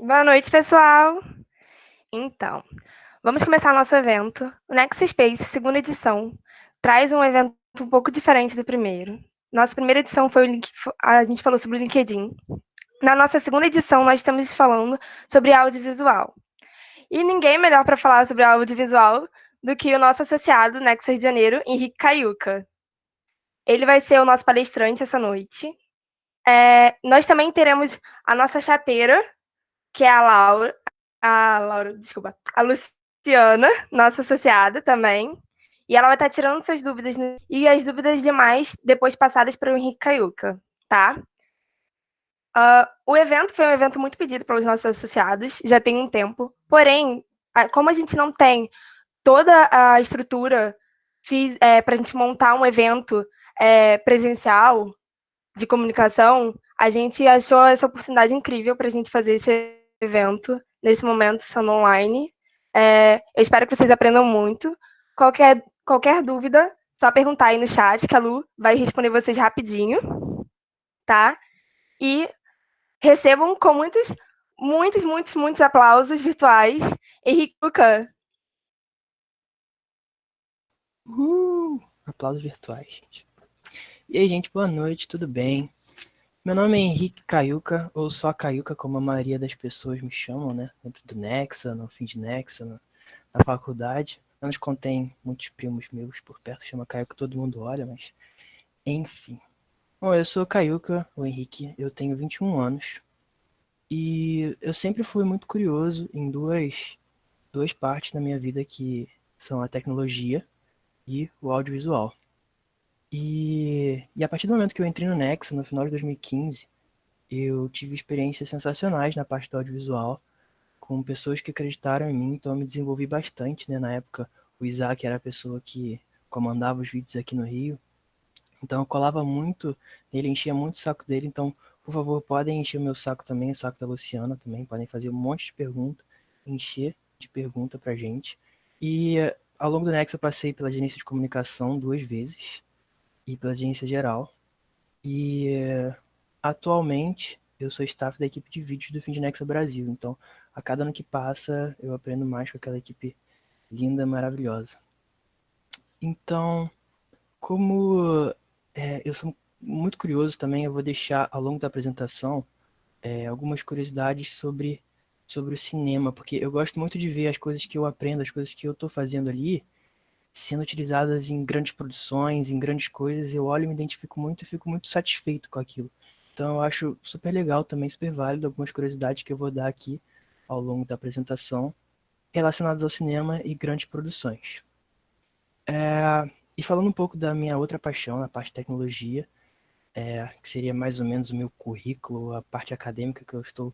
Boa noite, pessoal. Então, vamos começar nosso evento. O Next Space, segunda edição, traz um evento um pouco diferente do primeiro. Nossa primeira edição foi a gente falou sobre o LinkedIn. Na nossa segunda edição, nós estamos falando sobre audiovisual. E ninguém melhor para falar sobre audiovisual do que o nosso associado Next Rio de Janeiro, Henrique Caiuca. Ele vai ser o nosso palestrante essa noite. Nós também teremos a nossa chateira, que é desculpa, a Luciana, nossa associada também. E ela vai estar tirando suas dúvidas e as dúvidas demais depois passadas para o Henrique Caiuca, tá? O evento foi um evento muito pedido pelos nossos associados, já tem um tempo. Porém, como a gente não tem toda a estrutura para a gente montar um evento presencial de comunicação, a gente achou essa oportunidade incrível para a gente fazer esse evento, nesse momento, sendo online. Eu espero que vocês aprendam muito. Qualquer dúvida, só perguntar aí no chat, que a Lu vai responder vocês rapidinho, tá? E recebam com muitos aplausos virtuais. Henrique Luca. Aplausos virtuais, gente. E aí, gente, boa noite, tudo bem? Meu nome é Henrique Caiuca, ou só Caiuca, como a maioria das pessoas me chamam, né? Dentro do Nexa, no fim de Nexa, na faculdade. Não nos contém muitos primos meus por perto, chama Caiuca, todo mundo olha, mas enfim. Bom, eu sou Caiuca, o Henrique, eu tenho 21 anos. E eu sempre fui muito curioso em duas partes da minha vida que são a tecnologia e o audiovisual. E a partir do momento que eu entrei no Nexa, no final de 2015, eu tive experiências sensacionais na parte do audiovisual, com pessoas que acreditaram em mim, então eu me desenvolvi bastante, né? Na época, o Isaac era a pessoa que comandava os vídeos aqui no Rio, então eu colava muito nele, enchia muito o saco dele, então, por favor, podem encher o meu saco também, o saco da Luciana também, podem fazer um monte de pergunta, encher de pergunta pra gente. E ao longo do Nexa eu passei pela gerência de comunicação 2 vezes, e pela agência geral. E atualmente eu sou staff da equipe de vídeos do Findinexa Brasil. Então, a cada ano que passa, eu aprendo mais com aquela equipe linda, maravilhosa. Então, como eu sou muito curioso também, eu vou deixar ao longo da apresentação algumas curiosidades sobre o cinema, porque eu gosto muito de ver as coisas que eu aprendo, as coisas que eu estou fazendo ali, sendo utilizadas em grandes produções, em grandes coisas, eu olho e me identifico muito e fico muito satisfeito com aquilo. Então eu acho super legal também, super válido algumas curiosidades que eu vou dar aqui ao longo da apresentação relacionadas ao cinema e grandes produções. E falando um pouco da minha outra paixão, na parte de tecnologia, que seria mais ou menos o meu currículo, a parte acadêmica que eu estou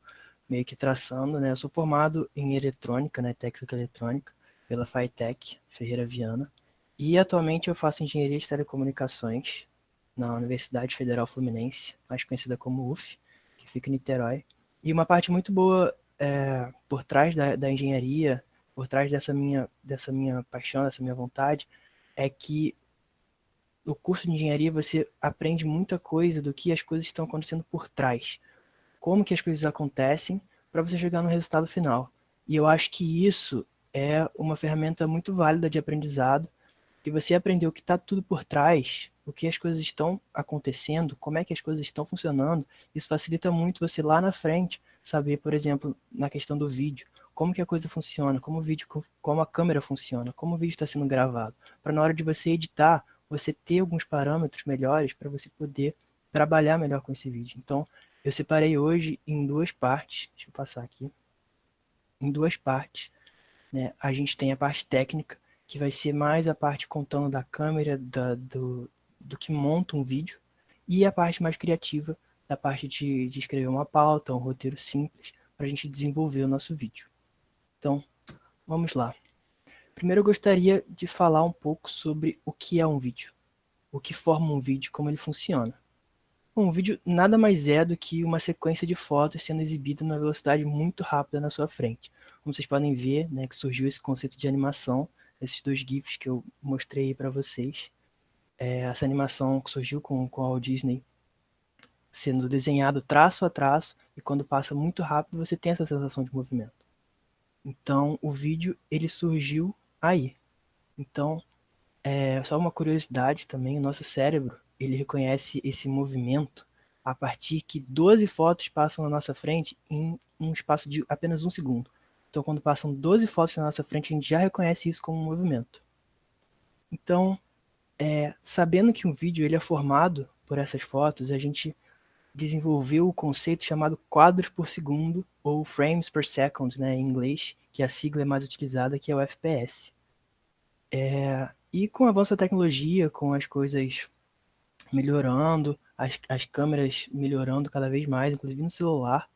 meio que traçando, né? Eu sou formado em eletrônica, né? Técnica eletrônica, pela FATEC, Ferreira Viana, e atualmente eu faço engenharia de telecomunicações na Universidade Federal Fluminense, mais conhecida como UF, que fica em Niterói. E uma parte muito boa por trás da engenharia, por trás dessa minha paixão, dessa minha vontade, é que o curso de engenharia você aprende muita coisa do que as coisas estão acontecendo por trás. Como que as coisas acontecem para você chegar no resultado final. E eu acho que isso é uma ferramenta muito válida de aprendizado, que você aprendeu que está tudo por trás, o que as coisas estão acontecendo, como é que as coisas estão funcionando, isso facilita muito você lá na frente saber, por exemplo, na questão do vídeo, como que a coisa funciona, como a câmera funciona, como o vídeo está sendo gravado, para na hora de você editar, você ter alguns parâmetros melhores para você poder trabalhar melhor com esse vídeo. Então, eu separei hoje em duas partes, deixa eu passar aqui, em duas partes, né? A gente tem a parte técnica, que vai ser mais a parte contando da câmera, do que monta um vídeo, e a parte mais criativa, da parte de escrever uma pauta, um roteiro simples, para a gente desenvolver o nosso vídeo. Então, vamos lá. Primeiro eu gostaria de falar um pouco sobre o que é um vídeo, o que forma um vídeo, como ele funciona. Bom, um vídeo nada mais é do que uma sequência de fotos sendo exibida numa velocidade muito rápida na sua frente. Como vocês podem ver, né, que surgiu esse conceito de animação, esses dois GIFs que eu mostrei para vocês. Essa animação que surgiu com a Walt Disney sendo desenhado traço a traço, e quando passa muito rápido você tem essa sensação de movimento. Então o vídeo ele surgiu aí. Então, só uma curiosidade também, o nosso cérebro ele reconhece esse movimento a partir que 12 fotos passam na nossa frente em um espaço de apenas 1 segundo. Então, quando passam 12 fotos na nossa frente, a gente já reconhece isso como um movimento. Então, sabendo que um vídeo ele é formado por essas fotos, a gente desenvolveu o conceito chamado quadros por segundo, ou frames per second, né, em inglês, que a sigla é mais utilizada, que é o FPS. E com o avanço da tecnologia, com as coisas melhorando, as câmeras melhorando cada vez mais, inclusive no celular,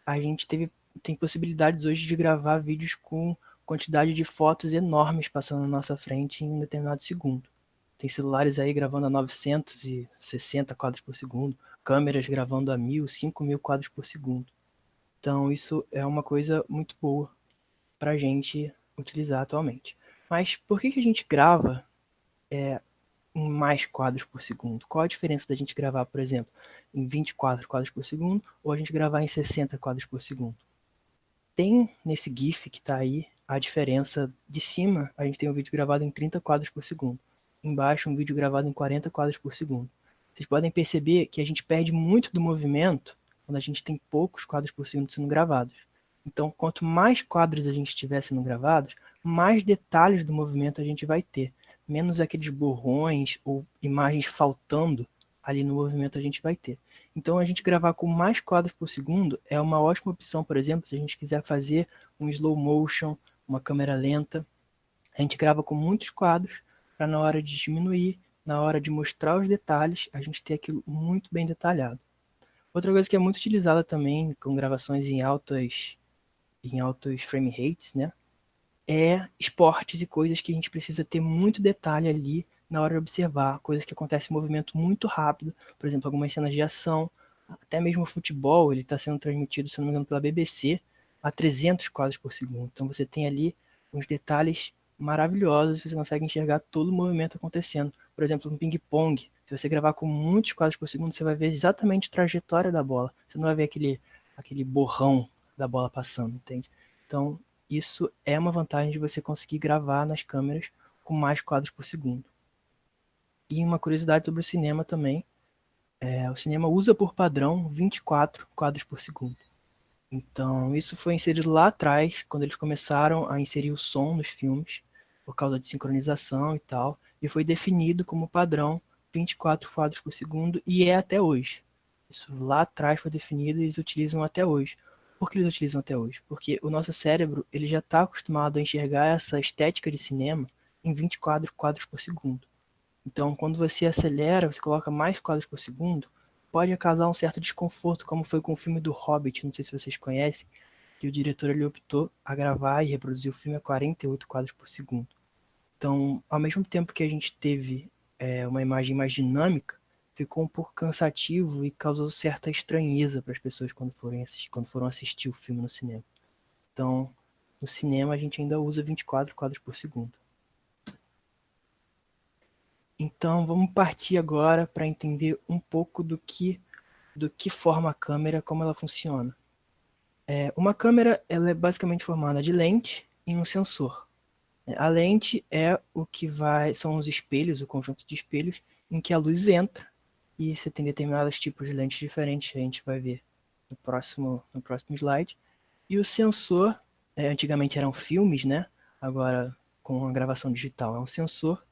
a gente tem possibilidades hoje de gravar vídeos com quantidade de fotos enormes passando na nossa frente em um determinado segundo. Tem celulares aí gravando a 960 quadros por segundo, câmeras gravando a 1.000, 5.000 quadros por segundo. Então isso é uma coisa muito boa para a gente utilizar atualmente. Mas por que a gente grava em mais quadros por segundo? Qual a diferença da gente gravar, por exemplo, em 24 quadros por segundo ou a gente gravar em 60 quadros por segundo? Tem nesse GIF que está aí a diferença. De cima a gente tem um vídeo gravado em 30 quadros por segundo, embaixo um vídeo gravado em 40 quadros por segundo. Vocês podem perceber que a gente perde muito do movimento quando a gente tem poucos quadros por segundo sendo gravados. Então, quanto mais quadros a gente tiver sendo gravados, mais detalhes do movimento a gente vai ter, menos aqueles borrões ou imagens faltando ali no movimento a gente vai ter. Então, a gente gravar com mais quadros por segundo é uma ótima opção, por exemplo, se a gente quiser fazer um slow motion, uma câmera lenta. A gente grava com muitos quadros para na hora de diminuir, na hora de mostrar os detalhes, a gente ter aquilo muito bem detalhado. Outra coisa que é muito utilizada também com gravações em altos frame rates, né? É esportes e coisas que a gente precisa ter muito detalhe ali na hora de observar, coisas que acontecem em movimento muito rápido, por exemplo, algumas cenas de ação, até mesmo o futebol, ele está sendo transmitido, se não me engano, pela BBC, a 300 quadros por segundo. Então você tem ali uns detalhes maravilhosos, você consegue enxergar todo o movimento acontecendo. Por exemplo, um ping-pong, se você gravar com muitos quadros por segundo, você vai ver exatamente a trajetória da bola. Você não vai ver aquele borrão da bola passando, entende? Então, isso é uma vantagem de você conseguir gravar nas câmeras com mais quadros por segundo. E uma curiosidade sobre o cinema também, o cinema usa por padrão 24 quadros por segundo. Então, isso foi inserido lá atrás, quando eles começaram a inserir o som nos filmes, por causa de sincronização e tal, e foi definido como padrão 24 quadros por segundo, e é até hoje. Isso lá atrás foi definido e eles utilizam até hoje. Por que eles utilizam até hoje? Porque o nosso cérebro ele já está acostumado a enxergar essa estética de cinema em 24 quadros por segundo. Então, quando você acelera, você coloca mais quadros por segundo, pode causar um certo desconforto, como foi com o filme do Hobbit, não sei se vocês conhecem, que o diretor ele optou a gravar e reproduzir o filme a 48 quadros por segundo. Então, ao mesmo tempo que a gente teve uma imagem mais dinâmica, ficou um pouco cansativo e causou certa estranheza para as pessoas quando foram assistir o filme no cinema. Então, no cinema a gente ainda usa 24 quadros por segundo. Então, vamos partir agora para entender um pouco do que forma a câmera, como ela funciona. Uma câmera ela é basicamente formada de lente e um sensor. A lente é são os espelhos, o conjunto de espelhos em que a luz entra, e você tem determinados tipos de lentes diferentes, a gente vai ver no próximo slide. E o sensor, antigamente eram filmes, né? Agora com a gravação digital é um sensor,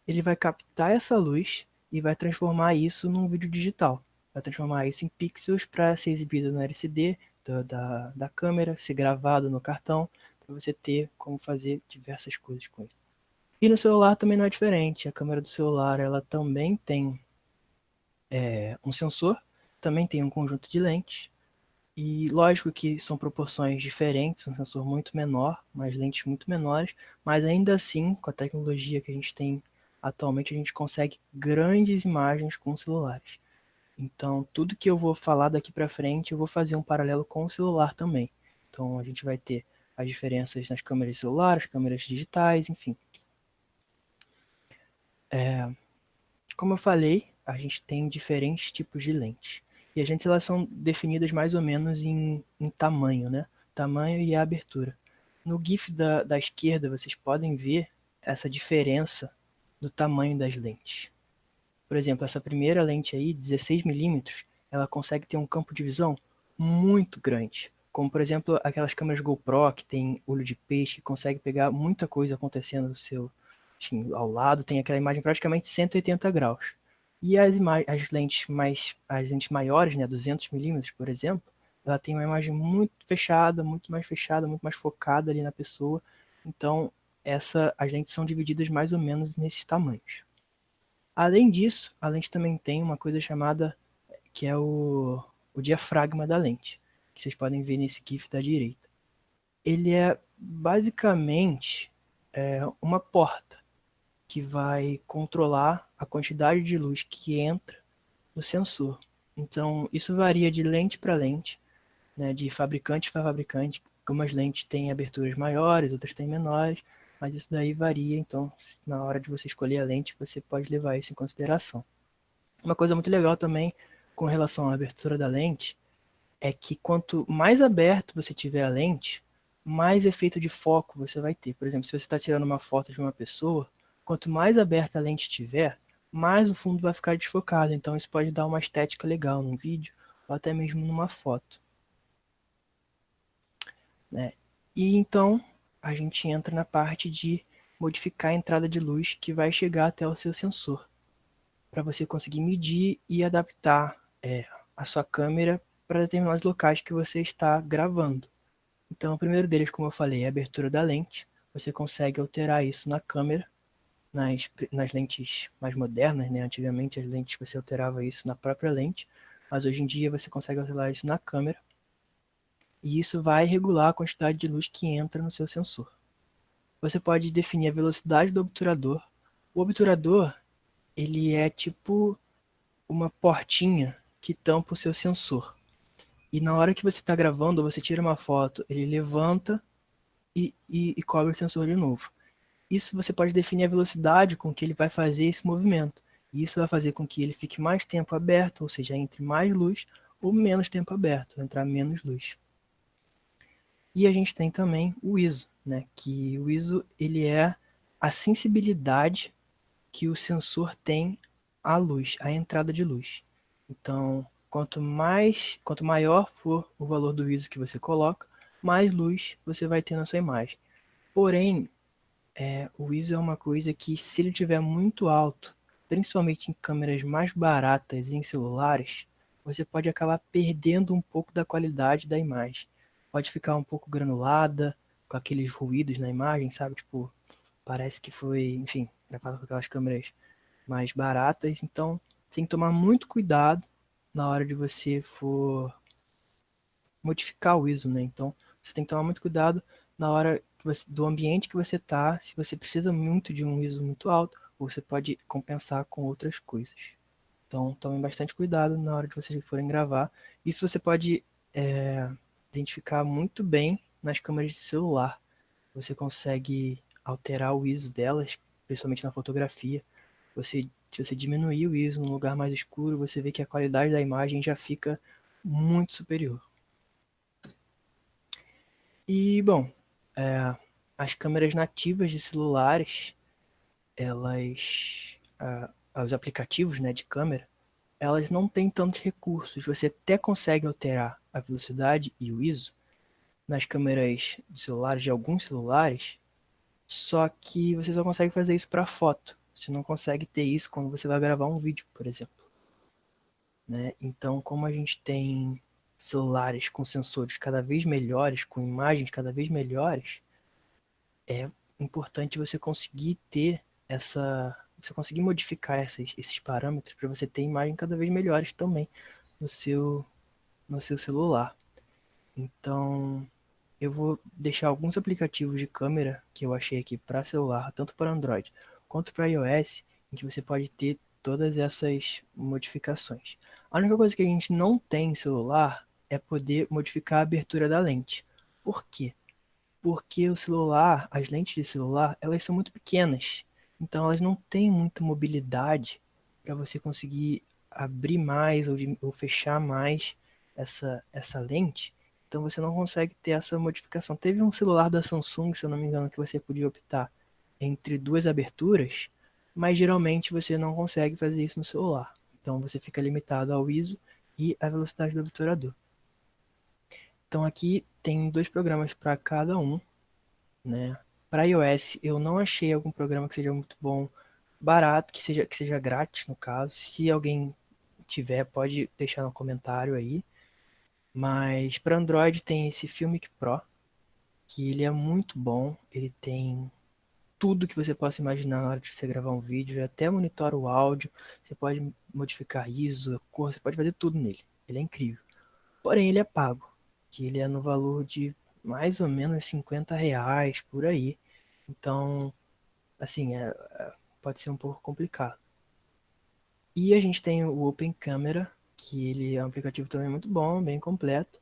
ele vai captar essa luz e vai transformar isso num vídeo digital. Vai transformar isso em pixels para ser exibido no LCD da câmera, ser gravado no cartão, para você ter como fazer diversas coisas com ele. E no celular também não é diferente. A câmera do celular ela também tem um sensor, também tem um conjunto de lentes. E lógico que são proporções diferentes, um sensor muito menor, mais lentes muito menores, mas ainda assim, com a tecnologia que a gente tem atualmente, a gente consegue grandes imagens com celulares. Então, tudo que eu vou falar daqui para frente, eu vou fazer um paralelo com o celular também. Então, a gente vai ter as diferenças nas câmeras celulares, câmeras digitais, enfim. Como eu falei, a gente tem diferentes tipos de lentes. E as lentes elas são definidas mais ou menos em tamanho, né? Tamanho e a abertura. No GIF da esquerda, vocês podem ver essa diferença do tamanho das lentes. Por exemplo, essa primeira lente aí, 16mm, ela consegue ter um campo de visão muito grande. Como, por exemplo, aquelas câmeras GoPro que tem olho de peixe, que consegue pegar muita coisa acontecendo assim, ao lado, tem aquela imagem praticamente 180 graus. E as lentes maiores, né, 200mm, por exemplo, ela tem uma imagem muito fechada, muito mais focada ali na pessoa. Então, as lentes são divididas mais ou menos nesses tamanhos. Além disso, a lente também tem uma coisa chamada, que é o diafragma da lente, que vocês podem ver nesse GIF da direita. Ele é basicamente uma porta que vai controlar a quantidade de luz que entra no sensor. Então, isso varia de lente para lente, né, de fabricante para fabricante. Algumas lentes têm aberturas maiores, outras têm menores, mas isso daí varia. Então, na hora de você escolher a lente, você pode levar isso em consideração. Uma coisa muito legal também com relação à abertura da lente é que quanto mais aberto você tiver a lente, mais efeito de foco você vai ter. Por exemplo, se você está tirando uma foto de uma pessoa, quanto mais aberta a lente tiver, mais o fundo vai ficar desfocado. Então isso pode dar uma estética legal num vídeo ou até mesmo numa foto, né? E então a gente entra na parte de modificar a entrada de luz que vai chegar até o seu sensor, para você conseguir medir e adaptar a sua câmera para determinados locais que você está gravando. Então, o primeiro deles, como eu falei, é a abertura da lente. Você consegue alterar isso na câmera, nas lentes mais modernas, né? Antigamente as lentes você alterava isso na própria lente, mas hoje em dia você consegue alterar isso na câmera. E isso vai regular a quantidade de luz que entra no seu sensor. Você pode definir a velocidade do obturador. O obturador, ele é tipo uma portinha que tampa o seu sensor. E na hora que você está gravando, ou você tira uma foto, ele levanta e cobre o sensor de novo. Isso você pode definir a velocidade com que ele vai fazer esse movimento. E isso vai fazer com que ele fique mais tempo aberto, ou seja, entre mais luz, ou menos tempo aberto, entrar menos luz. E a gente tem também o ISO, né? Que o ISO ele é a sensibilidade que o sensor tem à luz, à entrada de luz. Então, quanto maior for o valor do ISO que você coloca, mais luz você vai ter na sua imagem. Porém, o ISO é uma coisa que, se ele estiver muito alto, principalmente em câmeras mais baratas e em celulares, você pode acabar perdendo um pouco da qualidade da imagem. Pode ficar um pouco granulada, com aqueles ruídos na imagem, sabe? Tipo, parece que foi, enfim, gravado com aquelas câmeras mais baratas. Então, tem que tomar muito cuidado na hora de você for modificar o ISO, né? Então, você tem que tomar muito cuidado na hora do ambiente que você está, se você precisa muito de um ISO muito alto, ou você pode compensar com outras coisas. Então, tome bastante cuidado na hora de vocês forem gravar. Isso você pode identificar muito bem nas câmeras de celular. Você consegue alterar o ISO delas, principalmente na fotografia. Se você diminuir o ISO num lugar mais escuro, você vê que a qualidade da imagem já fica muito superior. E, bom, as câmeras nativas de celulares, os aplicativos, né, de câmera, elas não têm tantos recursos. Você até consegue alterar a velocidade e o ISO nas câmeras de celulares, de alguns celulares, só que você só consegue fazer isso para foto. Você não consegue ter isso quando você vai gravar um vídeo, por exemplo, né? Então, como a gente tem celulares com sensores cada vez melhores, com imagens cada vez melhores, é importante você conseguir ter você conseguir modificar esses parâmetros para você ter imagens cada vez melhores também no seu, no seu celular. Então, eu vou deixar alguns aplicativos de câmera que eu achei aqui para celular, tanto para Android quanto para iOS, em que você pode ter todas essas modificações. A única coisa que a gente não tem em celular é poder modificar a abertura da lente. Por quê? Porque o celular, as lentes de celular, elas são muito pequenas. Então elas não têm muita mobilidade para você conseguir abrir mais ou fechar mais essa lente, então você não consegue ter essa modificação. Teve um celular da Samsung, se eu não me engano, que você podia optar entre duas aberturas, mas geralmente você não consegue fazer isso no celular. Então você fica limitado ao ISO e à velocidade do obturador. Então aqui tem dois programas para cada um, né? Para iOS eu não achei algum programa que seja muito bom, barato, que seja grátis no caso. Se alguém tiver, pode deixar no comentário aí. Mas para Android tem esse Filmic Pro, que ele é muito bom. Ele tem tudo que você possa imaginar na hora de você gravar um vídeo, até monitora o áudio, você pode modificar ISO, a cor, você pode fazer tudo nele. Ele é incrível. Porém, ele é pago, que ele é no valor de mais ou menos R$ 50 por aí. Então, assim, pode ser um pouco complicado. E a gente tem o Open Camera, que ele é um aplicativo também muito bom, bem completo,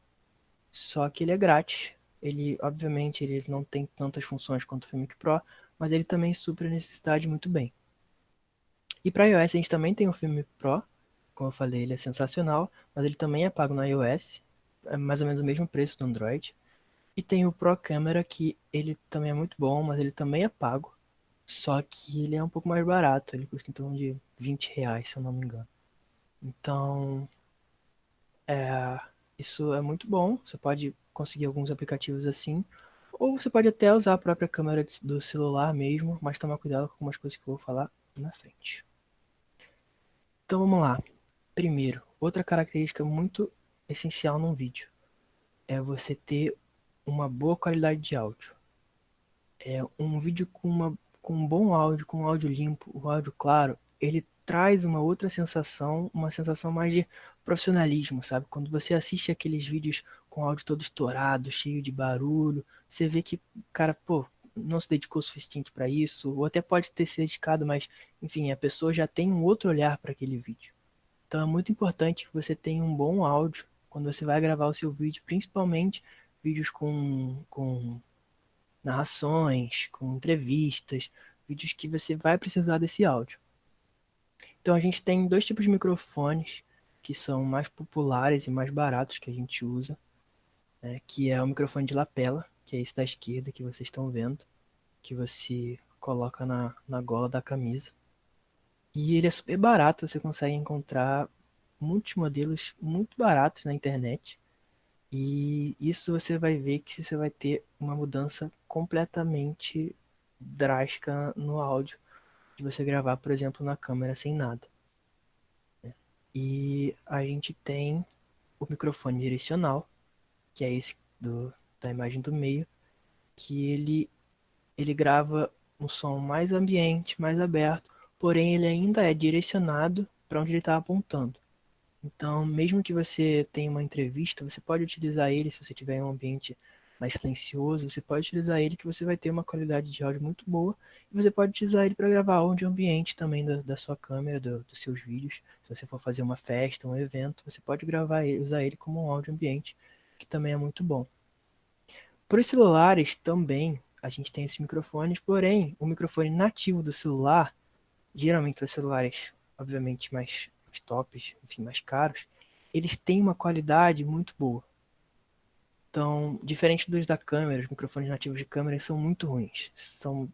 só que ele é grátis. Ele, obviamente, ele não tem tantas funções quanto o Filmic Pro, mas ele também supre a necessidade muito bem. E para iOS a gente também tem o Filmic Pro, como eu falei, ele é sensacional, mas ele também é pago no iOS, é mais ou menos o mesmo preço do Android. E tem o Pro Camera, que ele também é muito bom, mas ele também é pago. Só que ele é um pouco mais barato, ele custa em torno de R$ 20, se eu não me engano. Então, isso é muito bom. Você pode conseguir alguns aplicativos assim. Ou você pode até usar a própria câmera do celular mesmo, mas tomar cuidado com algumas coisas que eu vou falar na frente. Então vamos lá. Primeiro, outra característica muito essencial num vídeo é você ter uma boa qualidade de áudio. Um vídeo com um bom áudio, com um áudio limpo, um áudio claro, ele traz uma outra sensação, uma sensação mais de profissionalismo, sabe? Quando você assiste aqueles vídeos com áudio todo estourado, cheio de barulho, você vê que o cara, pô, não se dedicou o suficiente para isso, ou até pode ter se dedicado, mas, enfim, a pessoa já tem um outro olhar para aquele vídeo. Então é muito importante que você tenha um bom áudio quando você vai gravar o seu vídeo, principalmente vídeos com narrações, com entrevistas, vídeos que você vai precisar desse áudio. Então a gente tem dois tipos de microfones que são mais populares e mais baratos que a gente usa, né, que é o microfone de lapela, que é esse da esquerda que vocês estão vendo, que você coloca na gola da camisa. E ele é super barato, você consegue encontrar muitos modelos muito baratos na internet. E isso você vai ver que você vai ter uma mudança completamente drástica no áudio de você gravar, por exemplo, na câmera sem nada. E a gente tem o microfone direcional, que é esse da imagem do meio, que ele grava um som mais ambiente, mais aberto, porém ele ainda é direcionado para onde ele está apontando. Então, mesmo que você tenha uma entrevista, você pode utilizar ele se você tiver em um ambiente mais silencioso, você pode utilizar ele que você vai ter uma qualidade de áudio muito boa, e você pode utilizar ele para gravar áudio ambiente também da sua câmera, dos seus vídeos. Se você for fazer uma festa, um evento, você pode gravar ele, usar ele como um áudio ambiente, que também é muito bom. Para os celulares também, a gente tem esses microfones, porém, o microfone nativo do celular, geralmente os celulares, obviamente, mais tops, enfim, mais caros, eles têm uma qualidade muito boa. Então, diferente dos da câmera, os microfones nativos de câmera são muito ruins.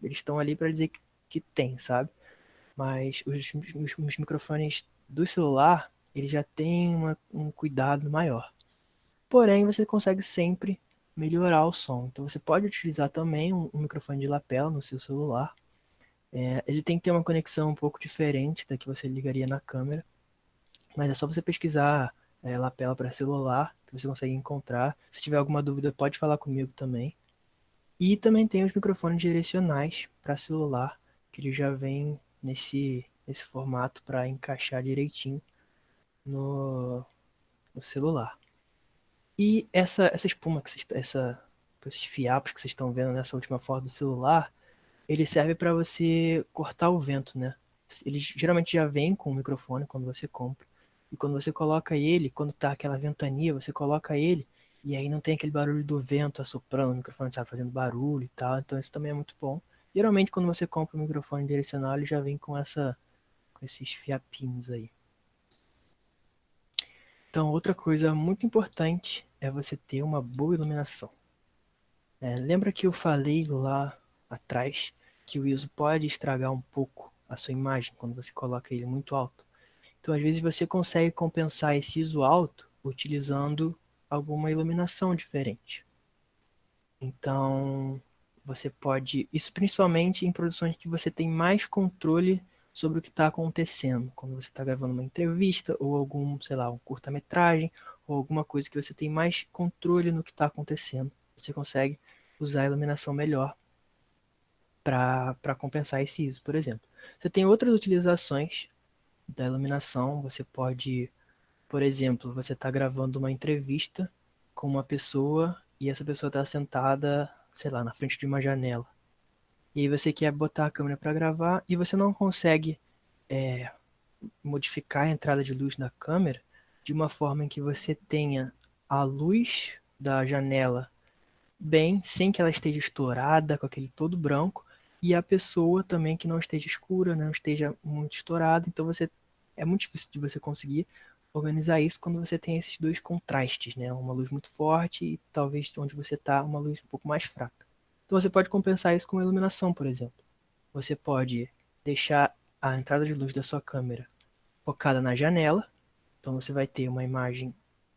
Eles estão ali para dizer que tem, sabe? Mas os microfones do celular, eles já têm um cuidado maior. Porém, você consegue sempre melhorar o som. Então, você pode utilizar também um microfone de lapela no seu celular. Ele tem que ter uma conexão um pouco diferente da que você ligaria na câmera, mas é só você pesquisar lapela para celular que você consegue encontrar. Se tiver alguma dúvida, pode falar comigo também. E também tem os microfones direcionais para celular, que ele já vem nesse formato para encaixar direitinho no celular. E essa espuma, esses fiapos que vocês estão vendo nessa última foto do celular, ele serve para você cortar o vento, né? Ele geralmente já vem com o microfone quando você compra. E quando você coloca ele, quando tá aquela ventania, você coloca ele e aí não tem aquele barulho do vento assoprando, o microfone sabe fazendo barulho e tal. Então isso também é muito bom. Geralmente quando você compra o microfone direcional, ele já vem com esses fiapinhos aí. Então, outra coisa muito importante é você ter uma boa iluminação. Lembra que eu falei lá atrás que o ISO pode estragar um pouco a sua imagem quando você coloca ele muito alto? Então, às vezes, você consegue compensar esse ISO alto utilizando alguma iluminação diferente. Então, você pode. Isso principalmente em produções que você tem mais controle sobre o que está acontecendo. Quando você está gravando uma entrevista, ou algum, sei lá, um curta-metragem, ou alguma coisa que você tem mais controle no que está acontecendo. Você consegue usar a iluminação melhor para compensar esse ISO, por exemplo. Você tem outras utilizações da iluminação. Você pode, por exemplo, você está gravando uma entrevista com uma pessoa e essa pessoa está sentada, sei lá, na frente de uma janela. E aí você quer botar a câmera para gravar e você não consegue modificar a entrada de luz da câmera de uma forma em que você tenha a luz da janela bem, sem que ela esteja estourada, com aquele todo branco, e a pessoa também que não esteja escura, não esteja muito estourada. Então é muito difícil de você conseguir organizar isso quando você tem esses dois contrastes, né? Uma luz muito forte e talvez onde você está uma luz um pouco mais fraca. Então você pode compensar isso com a iluminação, por exemplo. Você pode deixar a entrada de luz da sua câmera focada na janela, então você vai ter uma imagem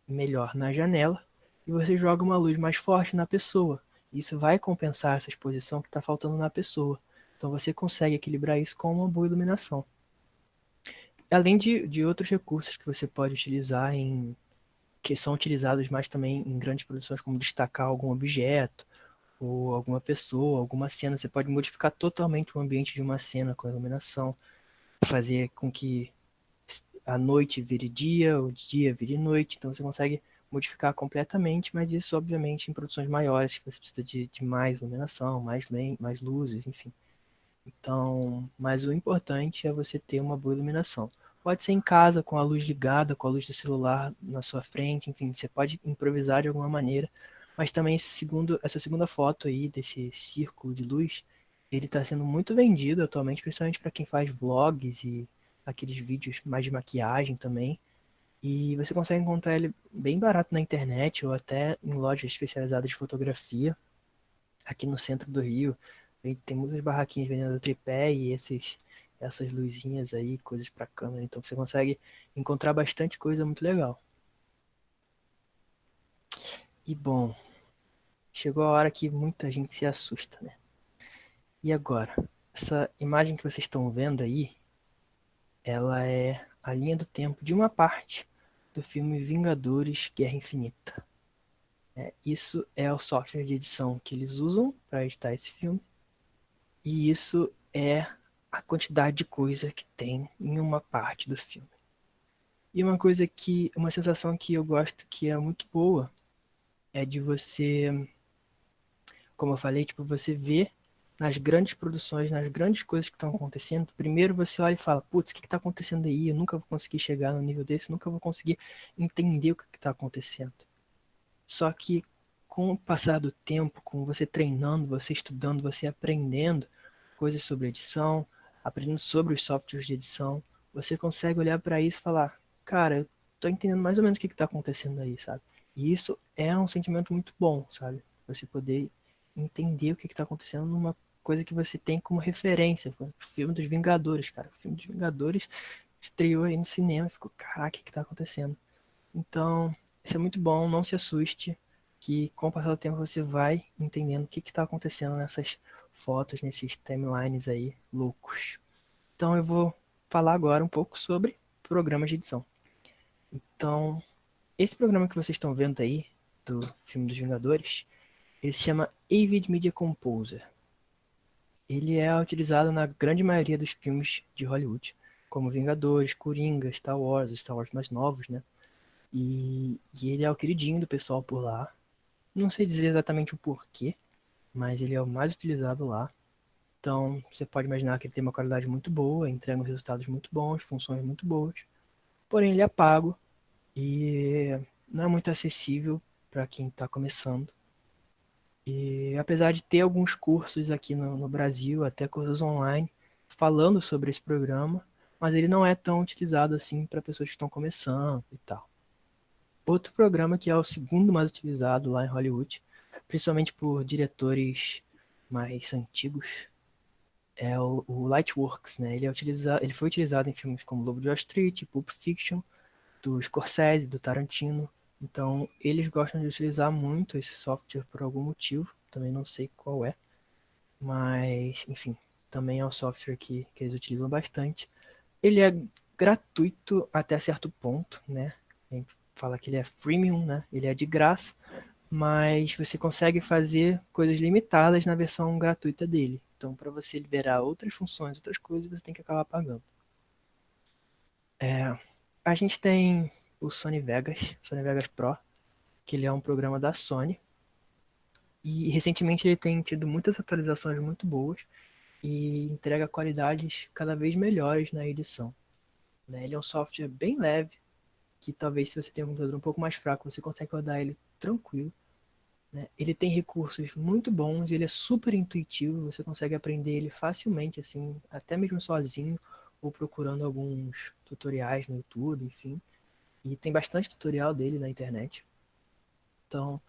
melhor na janela e você joga uma luz mais forte na pessoa. Isso vai compensar essa exposição que está faltando na pessoa. Então você consegue equilibrar isso com uma boa iluminação. Além de outros recursos que você pode utilizar que são utilizados mais também em grandes produções, como destacar algum objeto ou alguma pessoa, alguma cena. Você pode modificar totalmente o ambiente de uma cena com a iluminação, fazer com que a noite vire dia, o dia vire noite. Então você consegue modificar completamente, mas isso obviamente em produções maiores, que você precisa de mais iluminação, mais luzes, enfim. Então, mas o importante é você ter uma boa iluminação. Pode ser em casa, com a luz ligada, com a luz do celular na sua frente, enfim, você pode improvisar de alguma maneira, mas também essa segunda foto aí, desse círculo de luz, ele está sendo muito vendido atualmente, principalmente para quem faz vlogs e aqueles vídeos mais de maquiagem também. E você consegue encontrar ele bem barato na internet ou até em lojas especializadas de fotografia aqui no centro do Rio. Tem muitas barraquinhas vendendo tripé e essas luzinhas aí, coisas para câmera. Então você consegue encontrar bastante coisa muito legal. E bom, chegou a hora que muita gente se assusta, né? E agora? Essa imagem que vocês estão vendo aí, ela é a linha do tempo de uma parte do filme Vingadores Guerra Infinita. Isso é o software de edição que eles usam para editar esse filme. E isso é a quantidade de coisa que tem em uma parte do filme. E uma sensação que eu gosto que é muito boa, é de você, como eu falei, tipo, você vê nas grandes produções, nas grandes coisas que estão acontecendo, primeiro você olha e fala, putz, o que está acontecendo aí? Eu nunca vou conseguir chegar no nível desse, nunca vou conseguir entender o que está acontecendo. Só que com o passar do tempo, com você treinando, você estudando, você aprendendo coisas sobre edição, aprendendo sobre os softwares de edição, você consegue olhar para isso e falar, cara, eu tô entendendo mais ou menos o que está acontecendo aí, sabe? E isso é um sentimento muito bom, sabe? Você poder entender o que está acontecendo numa coisa que você tem como referência. O filme dos Vingadores, cara. O filme dos Vingadores estreou aí no cinema e ficou, caraca, o que está acontecendo? Então, isso é muito bom, não se assuste, que com o passar do tempo você vai entendendo o que está acontecendo nessas fotos, nesses timelines aí loucos. Então eu vou falar agora um pouco sobre programas de edição. Então, esse programa que vocês estão vendo aí, do filme dos Vingadores, ele se chama Avid Media Composer. Ele é utilizado na grande maioria dos filmes de Hollywood, como Vingadores, Coringa, Star Wars mais novos, né? E ele é o queridinho do pessoal por lá. Não sei dizer exatamente o porquê, mas ele é o mais utilizado lá. Então, você pode imaginar que ele tem uma qualidade muito boa, entrega resultados muito bons, funções muito boas. Porém, ele é pago e não é muito acessível para quem está começando. E apesar de ter alguns cursos aqui no Brasil, até cursos online, falando sobre esse programa, mas ele não é tão utilizado assim para pessoas que estão começando e tal. Outro programa que é o segundo mais utilizado lá em Hollywood, principalmente por diretores mais antigos, é o Lightworks, né? Ele foi utilizado em filmes como Lobo de Wall Street, Pulp Fiction, do Scorsese, do Tarantino. Então, eles gostam de utilizar muito esse software por algum motivo, também não sei qual é, mas, enfim, também é um software que eles utilizam bastante. Ele é gratuito até certo ponto, né? A gente fala que ele é freemium, né? Ele é de graça, mas você consegue fazer coisas limitadas na versão gratuita dele. Então, para você liberar outras funções, outras coisas, você tem que acabar pagando. A gente tem o Sony Vegas Pro, que ele é um programa da Sony. E recentemente ele tem tido muitas atualizações muito boas e entrega qualidades cada vez melhores na edição, né? Ele é um software bem leve, que talvez se você tem um computador um pouco mais fraco, você consegue rodar ele tranquilo, né? Ele tem recursos muito bons, ele é super intuitivo, você consegue aprender ele facilmente, assim, até mesmo sozinho, ou procurando alguns tutoriais no YouTube, enfim. E tem bastante tutorial dele na internet. Então,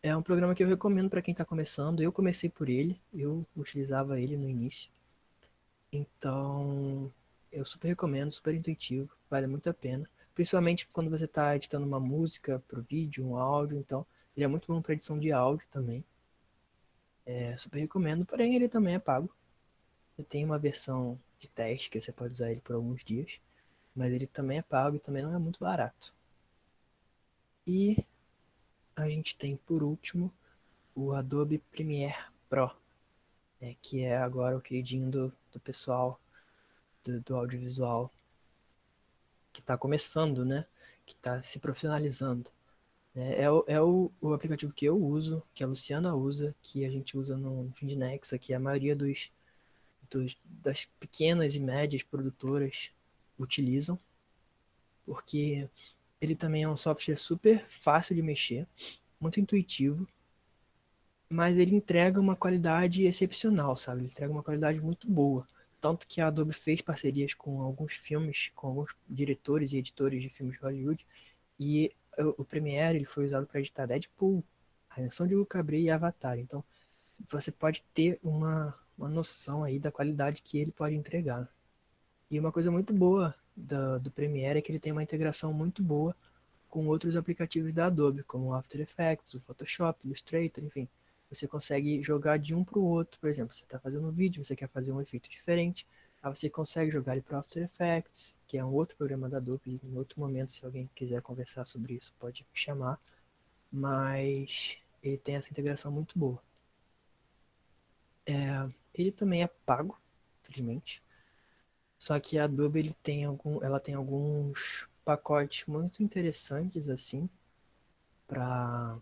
é um programa que eu recomendo para quem está começando. Eu comecei por ele, eu utilizava ele no início. Então, eu super recomendo, super intuitivo, vale muito a pena. Principalmente quando você está editando uma música para o vídeo, um áudio. Então, ele é muito bom para edição de áudio também. Super recomendo, porém ele também é pago. Você tem uma versão de teste que você pode usar ele por alguns dias, mas ele também é pago e também não é muito barato. E a gente tem por último o Adobe Premiere Pro, né, que é agora o queridinho do pessoal do audiovisual que está começando, né? Que está se profissionalizando. É o aplicativo que eu uso, que a Luciana usa, que a gente usa no Findinexa, que a maioria das pequenas e médias produtoras utilizam, porque ele também é um software super fácil de mexer, muito intuitivo, mas ele entrega uma qualidade excepcional, sabe? Ele entrega uma qualidade muito boa. Tanto que a Adobe fez parcerias com alguns filmes, com alguns diretores e editores de filmes de Hollywood, e o Premiere ele foi usado para editar Deadpool, A Redenção de Hugo Cabret e Avatar. Então, você pode ter uma noção aí da qualidade que ele pode entregar. E uma coisa muito boa do Premiere é que ele tem uma integração muito boa com outros aplicativos da Adobe, como o After Effects, o Photoshop, o Illustrator, enfim. Você consegue jogar de um para o outro, por exemplo, você está fazendo um vídeo, você quer fazer um efeito diferente, aí você consegue jogar ele para o After Effects, que é um outro programa da Adobe, em outro momento, se alguém quiser conversar sobre isso, pode me chamar, mas ele tem essa integração muito boa. Ele também é pago, infelizmente, só que a Adobe ela tem alguns pacotes muito interessantes, assim, para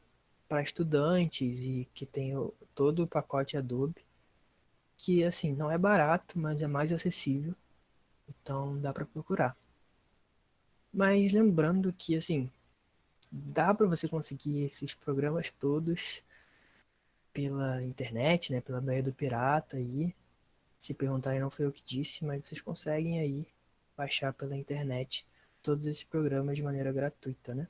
estudantes e que tem todo o pacote Adobe, que assim, não é barato, mas é mais acessível, então dá para procurar. Mas lembrando que assim, dá para você conseguir esses programas todos pela internet, né, pela meio do pirata aí. Se perguntarem, não foi eu que disse, mas vocês conseguem aí baixar pela internet todos esses programas de maneira gratuita, né?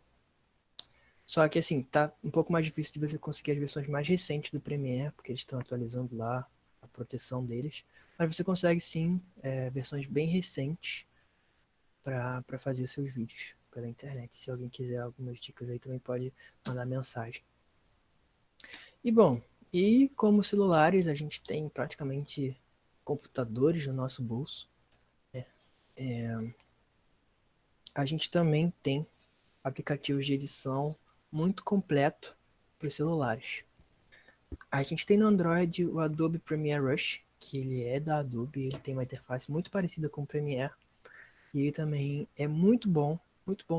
Só que assim, tá um pouco mais difícil de você conseguir as versões mais recentes do Premiere, porque eles estão atualizando lá a proteção deles. Mas você consegue sim versões bem recentes para fazer os seus vídeos pela internet. Se alguém quiser algumas dicas aí, também pode mandar mensagem. E bom, e como celulares, a gente tem praticamente computadores no nosso bolso. Né? A gente também tem aplicativos de edição muito completo para os celulares. A gente tem no Android o Adobe Premiere Rush, que ele é da Adobe, ele tem uma interface muito parecida com o Premiere, e ele também é muito bom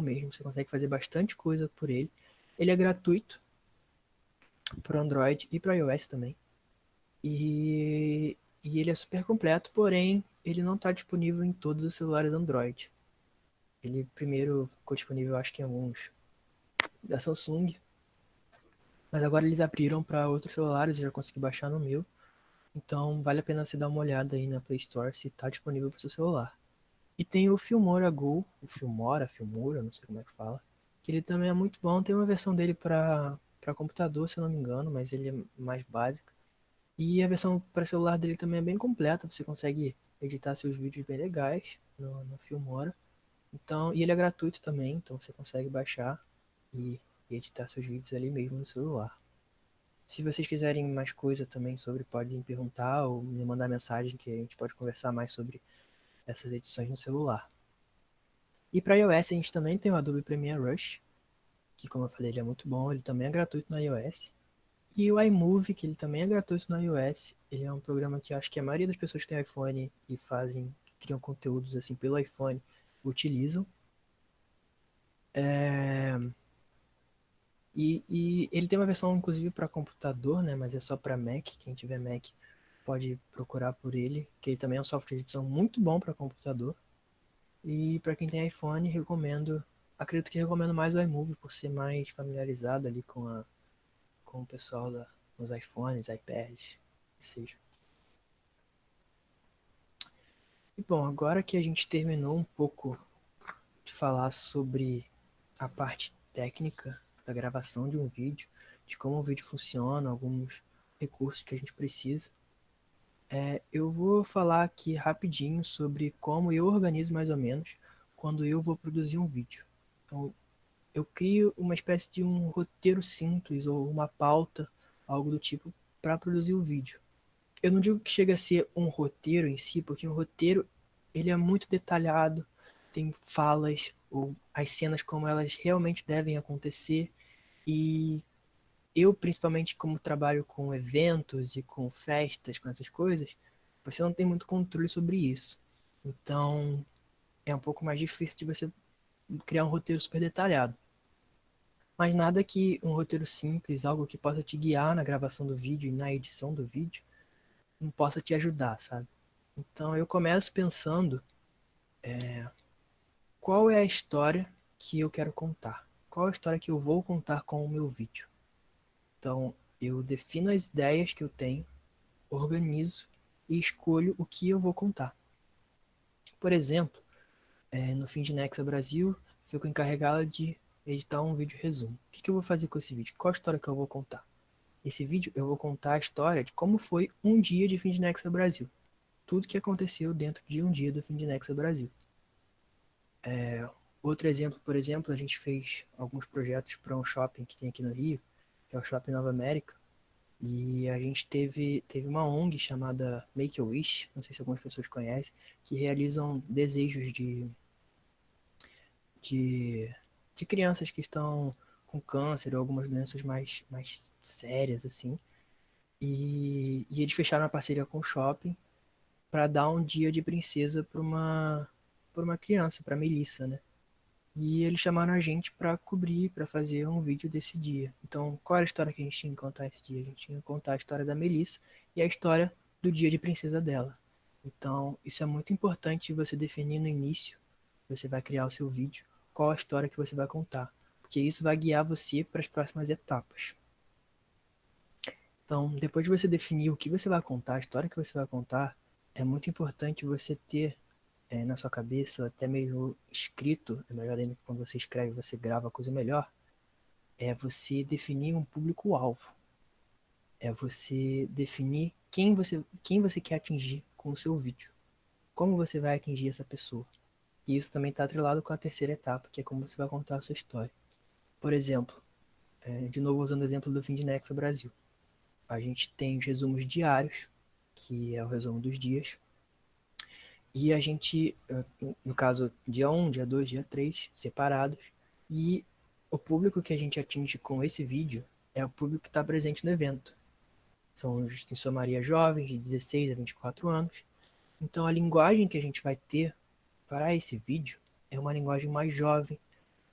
mesmo, você consegue fazer bastante coisa por ele. Ele é gratuito para Android e para iOS também, e ele é super completo, porém ele não está disponível em todos os celulares Android. Ele primeiro ficou disponível, acho que em alguns da Samsung, mas agora eles abriram para outros celulares, eu já consegui baixar no meu. Então vale a pena você dar uma olhada aí na Play Store se está disponível para o seu celular. E tem o Filmora Go, o Filmora, não sei como é que fala, que ele também é muito bom. Tem uma versão dele para computador, se eu não me engano, mas ele é mais básica. E a versão para celular dele também é bem completa, você consegue editar seus vídeos bem legais no Filmora. Então, e ele é gratuito também, então você consegue baixar e editar seus vídeos ali mesmo no celular. Se vocês quiserem mais coisa também sobre, podem perguntar ou me mandar mensagem que a gente pode conversar mais sobre essas edições no celular. E para iOS a gente também tem o Adobe Premiere Rush, que como eu falei, ele é muito bom, ele também é gratuito no iOS. E o iMovie, que ele também é gratuito no iOS, ele é um programa que eu acho que a maioria das pessoas que tem iPhone e criam conteúdos assim pelo iPhone, utilizam. E ele tem uma versão inclusive para computador, né? Mas é só para Mac. Quem tiver Mac pode procurar por ele, que ele também é um software de edição muito bom para computador. E para quem tem iPhone, recomendo, acredito que recomendo mais o iMovie por ser mais familiarizado ali com o pessoal nos iPhones, iPads, que seja. E bom, agora que a gente terminou um pouco de falar sobre a parte técnica da gravação de um vídeo, de como o vídeo funciona, alguns recursos que a gente precisa, eu vou falar aqui rapidinho sobre como eu organizo mais ou menos quando eu vou produzir um vídeo. Então, eu crio uma espécie de um roteiro simples ou uma pauta, algo do tipo, para produzir o vídeo. Eu não digo que chega a ser um roteiro em si, porque um roteiro ele é muito detalhado, tem falas ou as cenas como elas realmente devem acontecer e eu principalmente como trabalho com eventos e com festas, com essas coisas, você não tem muito controle sobre isso. Então é um pouco mais difícil de você criar um roteiro super detalhado. Mas nada que um roteiro simples, algo que possa te guiar na gravação do vídeo e na edição do vídeo, não possa te ajudar, sabe? Então eu começo pensando qual é a história que eu quero contar, qual é a história que eu vou contar com o meu vídeo. Então eu defino as ideias que eu tenho, organizo e escolho o que eu vou contar. Por exemplo, no Fim de Nexa Brasil, fico encarregado de editar um vídeo resumo. O que eu vou fazer com esse vídeo? Qual a história que eu vou contar? Esse vídeo eu vou contar a história de como foi um dia de Fim de Nexa Brasil. Tudo que aconteceu dentro de um dia do Fim de Nexa Brasil. Outro exemplo, por exemplo, a gente fez alguns projetos para um shopping que tem aqui no Rio, que é o Shopping Nova América, e a gente teve uma ONG chamada Make-A-Wish, não sei se algumas pessoas conhecem, que realizam desejos de, de crianças que estão com câncer ou algumas doenças mais sérias, assim. E eles fecharam a parceria com o shopping para dar um dia de princesa para uma criança, para Melissa, né? E eles chamaram a gente para cobrir, para fazer um vídeo desse dia. Então, qual era a história que a gente tinha que contar esse dia? A gente tinha que contar a história da Melissa e a história do dia de princesa dela. Então, isso é muito importante você definir no início, você vai criar o seu vídeo, qual a história que você vai contar, porque isso vai guiar você para as próximas etapas. Então, depois de você definir o que você vai contar, a história que você vai contar, é muito importante você ter na sua cabeça, ou até mesmo escrito, é melhor ainda que quando você escreve, você grava a coisa melhor, é você definir um público-alvo. É você definir quem você quer atingir com o seu vídeo. Como você vai atingir essa pessoa. E isso também está atrelado com a terceira etapa, que é como você vai contar a sua história. Por exemplo, de novo usando o exemplo do Fim de Nexa Brasil. A gente tem os resumos diários, que é o resumo dos dias. E a gente, no caso, dia 1, dia 2, dia 3, separados. E o público que a gente atinge com esse vídeo é o público que está presente no evento. São, em sua maioria, jovens de 16 a 24 anos. Então a linguagem que a gente vai ter para esse vídeo é uma linguagem mais jovem,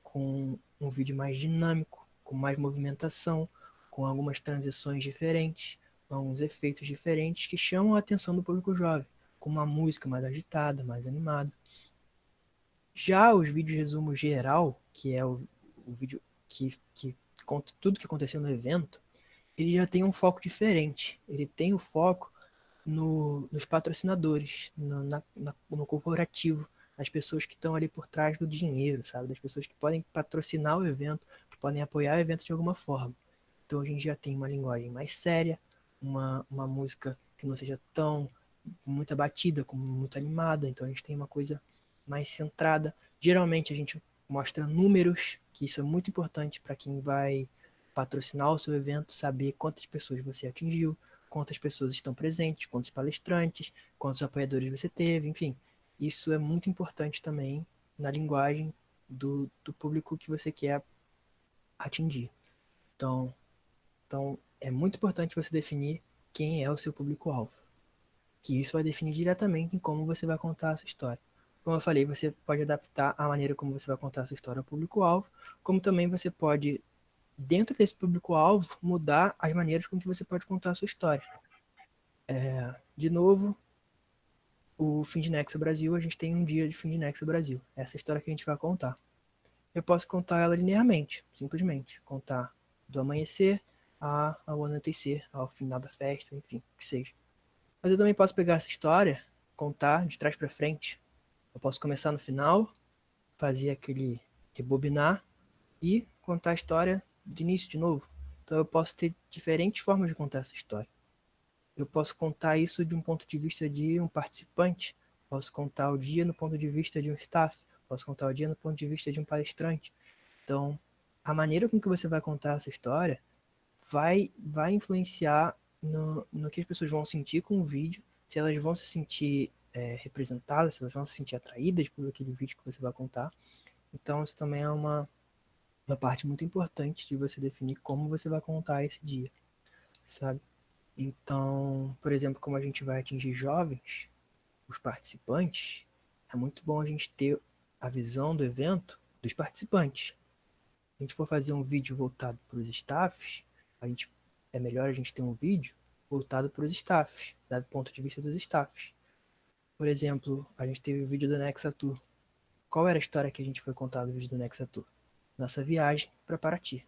com um vídeo mais dinâmico, com mais movimentação, com algumas transições diferentes, com alguns efeitos diferentes que chamam a atenção do público jovem, com uma música mais agitada, mais animada. Já os vídeos resumo geral, que é o vídeo que conta tudo que aconteceu no evento, ele já tem um foco diferente. Ele tem o foco nos patrocinadores, no corporativo, as pessoas que estão ali por trás do dinheiro, sabe? Das pessoas que podem patrocinar o evento, que podem apoiar o evento de alguma forma. Então a gente já tem uma linguagem mais séria, uma música que não seja tão muita batida, como muito animada. Então a gente tem uma coisa mais centrada. Geralmente a gente mostra números, que isso é muito importante para quem vai patrocinar o seu evento, saber quantas pessoas você atingiu, quantas pessoas estão presentes, quantos palestrantes, quantos apoiadores você teve, enfim. Isso é muito importante também na linguagem do público que você quer atingir. Então, é muito importante você definir quem é o seu público-alvo, que isso vai definir diretamente em como você vai contar a sua história. Como eu falei, você pode adaptar a maneira como você vai contar a sua história ao público-alvo, como também você pode, dentro desse público-alvo, mudar as maneiras com que você pode contar a sua história. De novo, o Fim de Nexa Brasil, a gente tem um dia de Fim de Nexa Brasil. Essa é a história que a gente vai contar. Eu posso contar ela linearmente, simplesmente. Contar do amanhecer ao anoitecer, ao final da festa, enfim, o que seja. Mas eu também posso pegar essa história, contar de trás para frente. Eu posso começar no final, fazer aquele rebobinar e contar a história de início de novo. Então eu posso ter diferentes formas de contar essa história. Eu posso contar isso de um ponto de vista de um participante, posso contar o dia no ponto de vista de um staff, posso contar o dia no ponto de vista de um palestrante. Então, a maneira com que você vai contar essa história vai influenciar no que as pessoas vão sentir com o vídeo, se elas vão se sentir representadas, se elas vão se sentir atraídas por aquele vídeo que você vai contar. Então, isso também é uma parte muito importante de você definir como você vai contar esse dia, sabe? Então, por exemplo, como a gente vai atingir jovens, os participantes, é muito bom a gente ter a visão do evento dos participantes. Se a gente for fazer um vídeo voltado para os staffs, é melhor a gente ter um vídeo voltado para os staffs, do ponto de vista dos staffs. Por exemplo, a gente teve o vídeo do Nexa Tour. Qual era a história que a gente foi contar no vídeo do Nexa Tour? Nossa viagem para Paraty.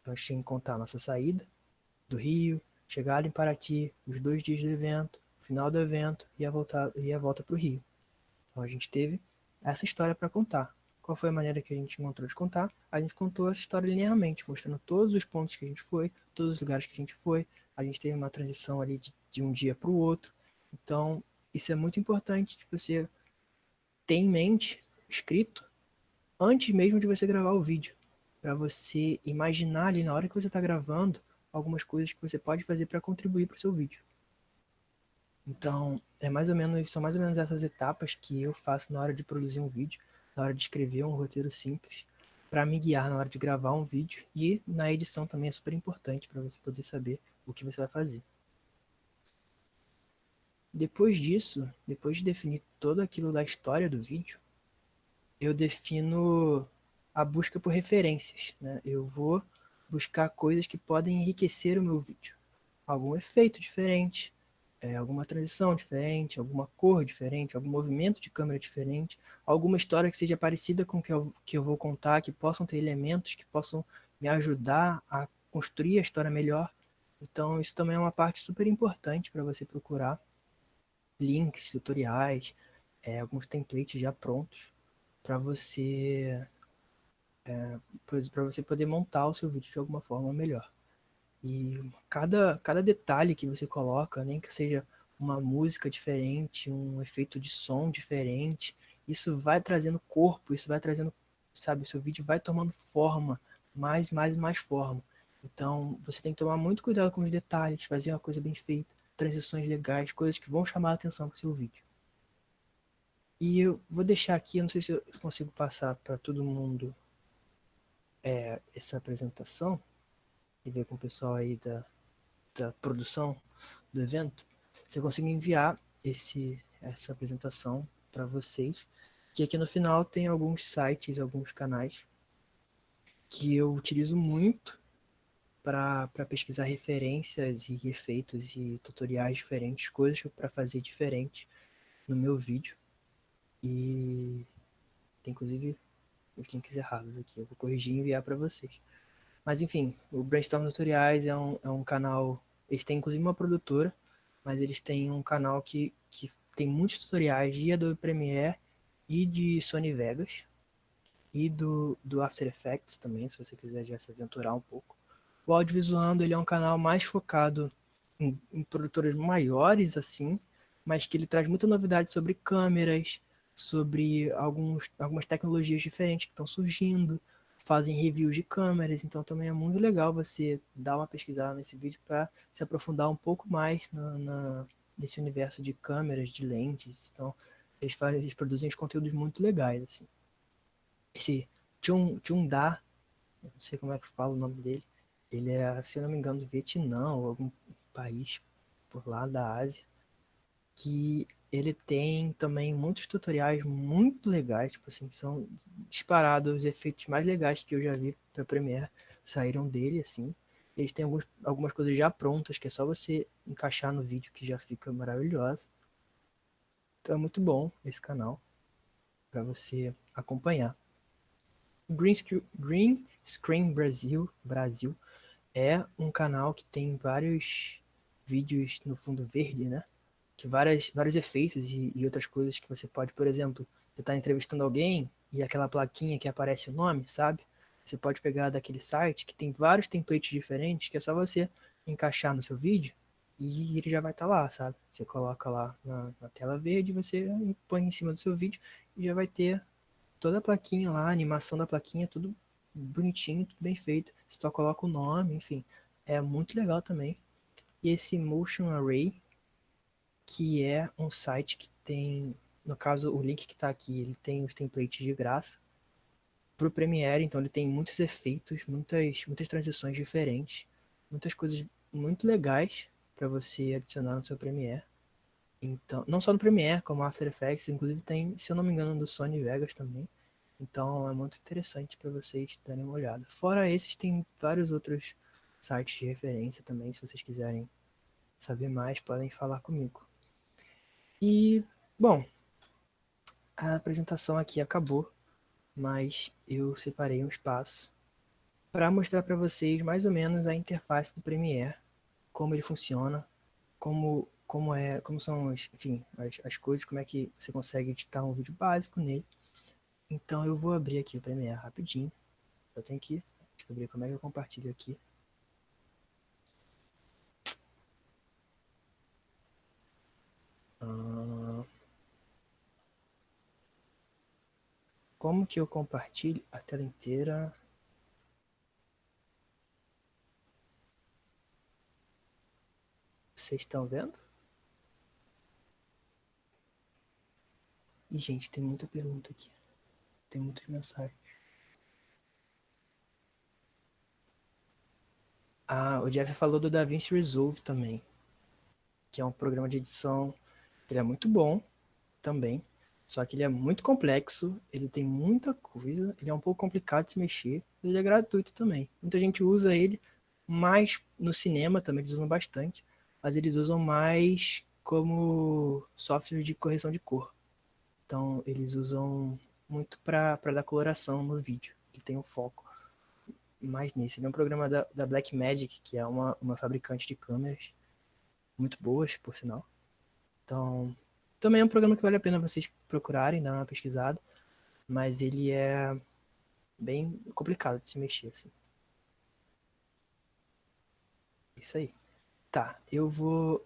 Então a gente tinha que contar a nossa saída do Rio, chegada em Paraty, os 2 dias do evento, final do evento e a volta para o Rio. Então a gente teve essa história para contar. Qual foi a maneira que a gente encontrou de contar? A gente contou essa história linearmente, mostrando todos os pontos que a gente foi, todos os lugares que a gente foi. A gente teve uma transição ali de um dia para o outro. Então, isso é muito importante de você ter em mente, escrito, antes mesmo de você gravar o vídeo. Para você imaginar ali na hora que você está gravando algumas coisas que você pode fazer para contribuir para o seu vídeo. Então, são mais ou menos essas etapas que eu faço na hora de produzir um vídeo, na hora de escrever um roteiro simples, para me guiar na hora de gravar um vídeo, e na edição também é super importante para você poder saber o que você vai fazer. Depois disso, depois de definir todo aquilo da história do vídeo, eu defino a busca por referências, né? Eu vou buscar coisas que podem enriquecer o meu vídeo. Algum efeito diferente, alguma transição diferente, alguma cor diferente, algum movimento de câmera diferente, alguma história que seja parecida com o que eu vou contar, que possam ter elementos que possam me ajudar a construir a história melhor. Então, isso também é uma parte super importante para você procurar links, tutoriais, alguns templates já prontos para você poder montar o seu vídeo de alguma forma melhor. E cada detalhe que você coloca, nem que seja uma música diferente, um efeito de som diferente, isso vai trazendo corpo, isso vai trazendo, sabe, o seu vídeo vai tomando forma, mais forma. Então, você tem que tomar muito cuidado com os detalhes, fazer uma coisa bem feita, transições legais, coisas que vão chamar a atenção para o seu vídeo. E eu vou deixar aqui, eu não sei se eu consigo passar para todo mundo essa apresentação, e ver com o pessoal aí da produção do evento, você consegue enviar essa apresentação para vocês, que aqui no final tem alguns sites, alguns canais que eu utilizo muito para pesquisar referências e efeitos e tutoriais diferentes, coisas para fazer diferente no meu vídeo. E tem inclusive os links errados aqui, eu vou corrigir e enviar para vocês. Mas enfim, o Brainstorm Tutoriais é um canal, eles têm inclusive uma produtora, mas eles têm um canal que tem muitos tutoriais de Adobe Premiere e de Sony Vegas e do After Effects também, se você quiser já se aventurar um pouco. O Audiovisuando, ele é um canal mais focado em produtoras maiores, assim, mas que ele traz muita novidade sobre câmeras, sobre algumas tecnologias diferentes que estão surgindo, fazem reviews de câmeras, então também é muito legal você dar uma pesquisada nesse vídeo para se aprofundar um pouco mais nesse universo de câmeras, de lentes. Então, eles produzem os conteúdos muito legais, assim. Esse Da, não sei como é que fala o nome dele, ele é, se eu não me engano, do Vietnã ou algum país por lá da Ásia, que ele tem também muitos tutoriais muito legais, tipo assim, são disparados os efeitos mais legais que eu já vi para Premiere, saíram dele, assim. Eles têm algumas coisas já prontas, que é só você encaixar no vídeo que já fica maravilhosa. Então é muito bom esse canal para você acompanhar. Green Screen Brasil é um canal que tem vários vídeos no fundo verde, né? Que vários efeitos e outras coisas que você pode, por exemplo, você está entrevistando alguém e aquela plaquinha que aparece o nome, sabe? Você pode pegar daquele site que tem vários templates diferentes, que é só você encaixar no seu vídeo e ele já vai estar lá, sabe? Você coloca lá na tela verde, você põe em cima do seu vídeo e já vai ter toda a plaquinha lá, a animação da plaquinha, tudo bonitinho, tudo bem feito. Você só coloca o nome, enfim. É muito legal também. E esse Motion Array, que é um site que tem, no caso, o link que está aqui, ele tem os templates de graça para o Premiere, então ele tem muitos efeitos, muitas transições diferentes, muitas coisas muito legais para você adicionar no seu Premiere. Então, não só no Premiere, como After Effects, inclusive tem, se eu não me engano, do Sony Vegas também. Então é muito interessante para vocês darem uma olhada. Fora esses, tem vários outros sites de referência também, se vocês quiserem saber mais, podem falar comigo. E, bom, a apresentação aqui acabou, mas eu separei um espaço para mostrar para vocês mais ou menos a interface do Premiere, como ele funciona, como são enfim, as coisas, como é que você consegue editar um vídeo básico nele. Então eu vou abrir aqui o Premiere rapidinho. Eu tenho que descobrir como é que eu compartilho aqui. Como que eu compartilho a tela inteira? Vocês estão vendo? E, gente, tem muita pergunta aqui. Tem muitas mensagens. Ah, o Jeff falou do DaVinci Resolve também, que é um programa de edição. Ele é muito bom também, só que ele é muito complexo, ele tem muita coisa, ele é um pouco complicado de se mexer, mas ele é gratuito também. Muita gente usa ele, mais no cinema também eles usam bastante, mas eles usam mais como software de correção de cor. Então eles usam muito para dar coloração no vídeo. Ele tem um foco mais nisso. Ele é um programa da Blackmagic, que é uma fabricante de câmeras muito boas, por sinal. Então, também é um programa que vale a pena vocês procurarem, dar uma pesquisada, mas ele é bem complicado de se mexer, assim. Isso aí. Tá, eu vou...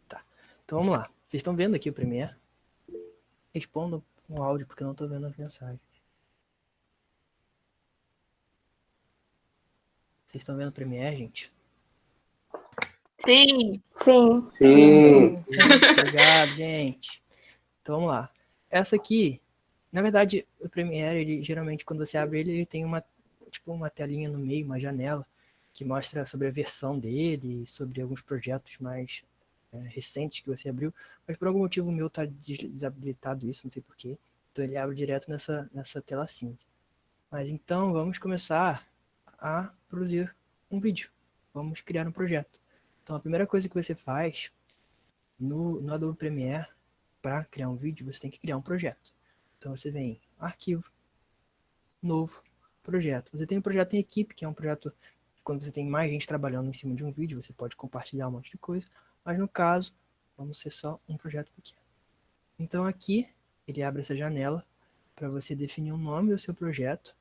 Tá, então vamos lá. Vocês estão vendo aqui o Premiere? Respondam com áudio, porque eu não estou vendo as mensagens. Vocês estão vendo o Premiere, gente? Sim. Sim. Sim. Obrigado, gente. Então vamos lá. Essa aqui, na verdade, o Premiere, ele geralmente quando você abre ele tem uma telinha no meio, uma janela, que mostra sobre a versão dele, sobre alguns projetos mais recentes que você abriu, mas por algum motivo o meu tá desabilitado isso, não sei porquê. Então ele abre direto nessa tela cinza. Mas então vamos começar a produzir um vídeo. Vamos criar um projeto. Então a primeira coisa que você faz no Adobe Premiere, para criar um vídeo, você tem que criar um projeto. Então você vem em arquivo, novo, projeto. Você tem um projeto em equipe, que é um projeto quando você tem mais gente trabalhando em cima de um vídeo, você pode compartilhar um monte de coisa, mas no caso, vamos ser só um projeto pequeno. Então aqui ele abre essa janela para você definir o nome do seu projeto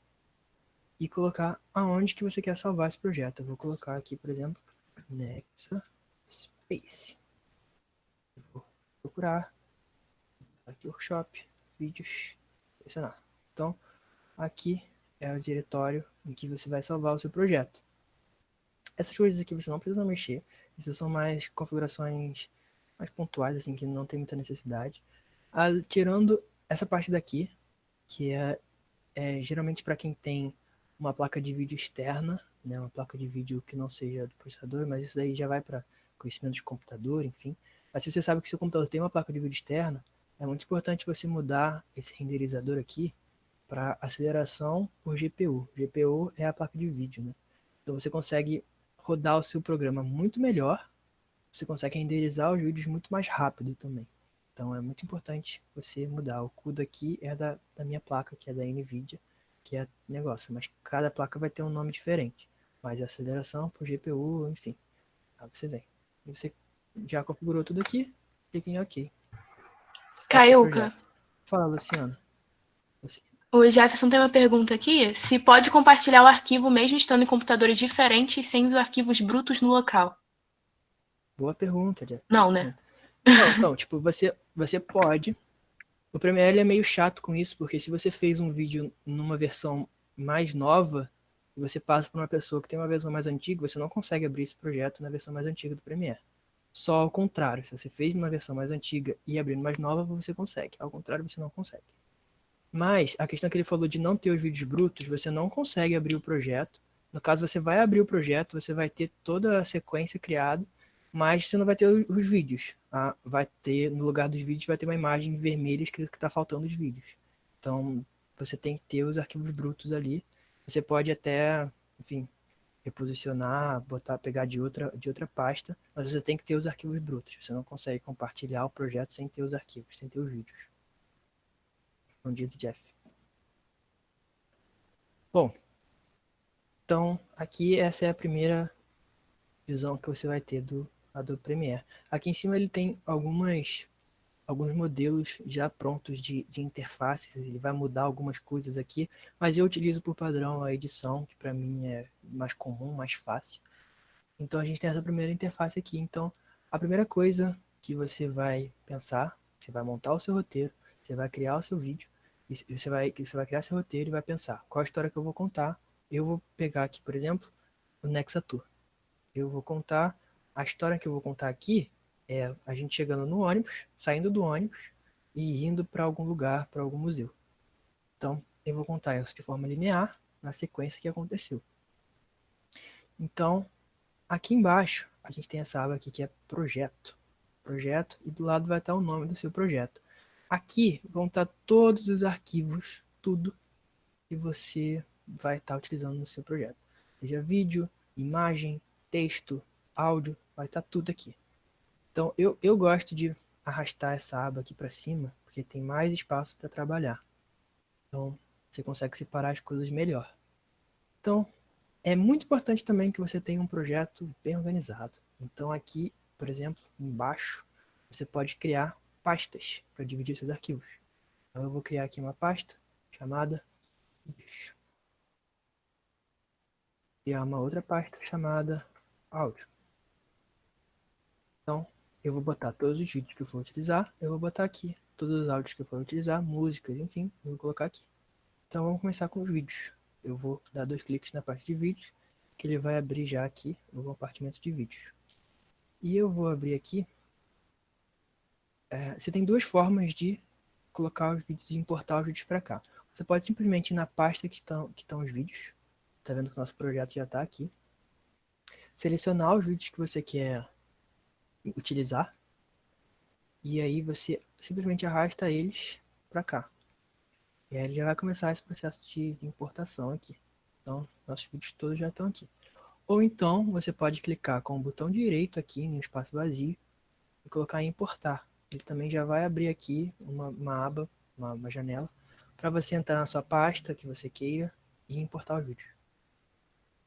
e colocar aonde que você quer salvar esse projeto. Eu vou colocar aqui, por exemplo, Nexa Space. Eu vou procurar aqui workshop, vídeos, selecionar. Então, aqui é o diretório em que você vai salvar o seu projeto. Essas coisas aqui você não precisa mexer. Essas são mais configurações mais pontuais, assim, que não tem muita necessidade. Tirando essa parte daqui, que é geralmente para quem tem uma placa de vídeo externa, né, uma placa de vídeo que não seja do processador, mas isso daí já vai para conhecimento de computador, enfim. Mas se você sabe que seu computador tem uma placa de vídeo externa, é muito importante você mudar esse renderizador aqui para aceleração por GPU. GPU é a placa de vídeo, né? Então você consegue rodar o seu programa muito melhor, você consegue renderizar os vídeos muito mais rápido também. Então é muito importante você mudar. O CUDA aqui é da minha placa, que é da NVIDIA, que é negócio, mas cada placa vai ter um nome diferente. Mas aceleração por GPU, enfim. Aí você vem. E você já configurou tudo aqui, clique em OK. Caiuca, Fala, Luciano. o Jefferson tem uma pergunta aqui. Se pode compartilhar o arquivo mesmo estando em computadores diferentes sem os arquivos brutos no local? Boa pergunta, Jeff. Não, né? Não, então, tipo, você pode. O Premiere ele é meio chato com isso, porque se você fez um vídeo numa versão mais nova, e você passa para uma pessoa que tem uma versão mais antiga, você não consegue abrir esse projeto na versão mais antiga do Premiere. Só ao contrário, se você fez numa versão mais antiga e abrir mais nova, você consegue. Ao contrário, você não consegue. Mas a questão que ele falou de não ter os vídeos brutos, você não consegue abrir o projeto. No caso, você vai abrir o projeto, você vai ter toda a sequência criada, mas você não vai ter os vídeos. Tá? Vai ter, no lugar dos vídeos, vai ter uma imagem vermelha escrito que está faltando os vídeos. Então, você tem que ter os arquivos brutos ali. Você pode até, enfim, reposicionar, pegar de outra pasta, mas você tem que ter os arquivos brutos. Você não consegue compartilhar o projeto sem ter os arquivos, sem ter os vídeos. Respondido, Jeff. Bom, então aqui essa é a primeira visão que você vai ter do Adobe Premiere. Aqui em cima ele tem alguns modelos já prontos de interfaces, ele vai mudar algumas coisas aqui, mas eu utilizo por padrão a edição, que para mim é mais comum, mais fácil. Então a gente tem essa primeira interface aqui. Então a primeira coisa que você vai pensar, você vai montar o seu roteiro, você vai criar o seu vídeo, você vai criar seu roteiro e vai pensar qual a história que eu vou contar. Eu vou pegar aqui, por exemplo, o Nexatur. Eu vou contar, a história que eu vou contar aqui é a gente chegando no ônibus, saindo do ônibus e indo para algum lugar, para algum museu. Então, eu vou contar isso de forma linear, na sequência que aconteceu. Então, aqui embaixo, a gente tem essa aba aqui que é projeto. Projeto, e do lado vai estar o nome do seu projeto. Aqui vão estar todos os arquivos, tudo que você vai estar utilizando no seu projeto. Seja vídeo, imagem, texto, áudio, vai estar tudo aqui. Então, eu gosto de arrastar essa aba aqui para cima, porque tem mais espaço para trabalhar. Então, você consegue separar as coisas melhor. Então, é muito importante também que você tenha um projeto bem organizado. Então, aqui, por exemplo, embaixo, você pode criar pastas para dividir seus arquivos. Então, eu vou criar aqui uma pasta chamada vídeos. Criar uma outra pasta chamada áudio. Então, eu vou botar todos os vídeos que eu for utilizar, eu vou botar aqui. Todos os áudios que eu for utilizar, músicas, enfim, eu vou colocar aqui. Então, vamos começar com os vídeos. Eu vou dar 2 cliques na parte de vídeos, que ele vai abrir já aqui no compartimento de vídeos. E eu vou abrir aqui. Você tem 2 formas de colocar os vídeos e importar os vídeos para cá. Você pode simplesmente ir na pasta que estão os vídeos. Tá vendo que o nosso projeto já está aqui. Selecionar os vídeos que você quer utilizar. E aí você simplesmente arrasta eles para cá. E aí ele já vai começar esse processo de importação aqui. Então, nossos vídeos todos já estão aqui. Ou então, você pode clicar com o botão direito aqui no espaço vazio e colocar em importar. Ele também já vai abrir aqui uma aba, uma janela, para você entrar na sua pasta que você queira e importar o vídeo.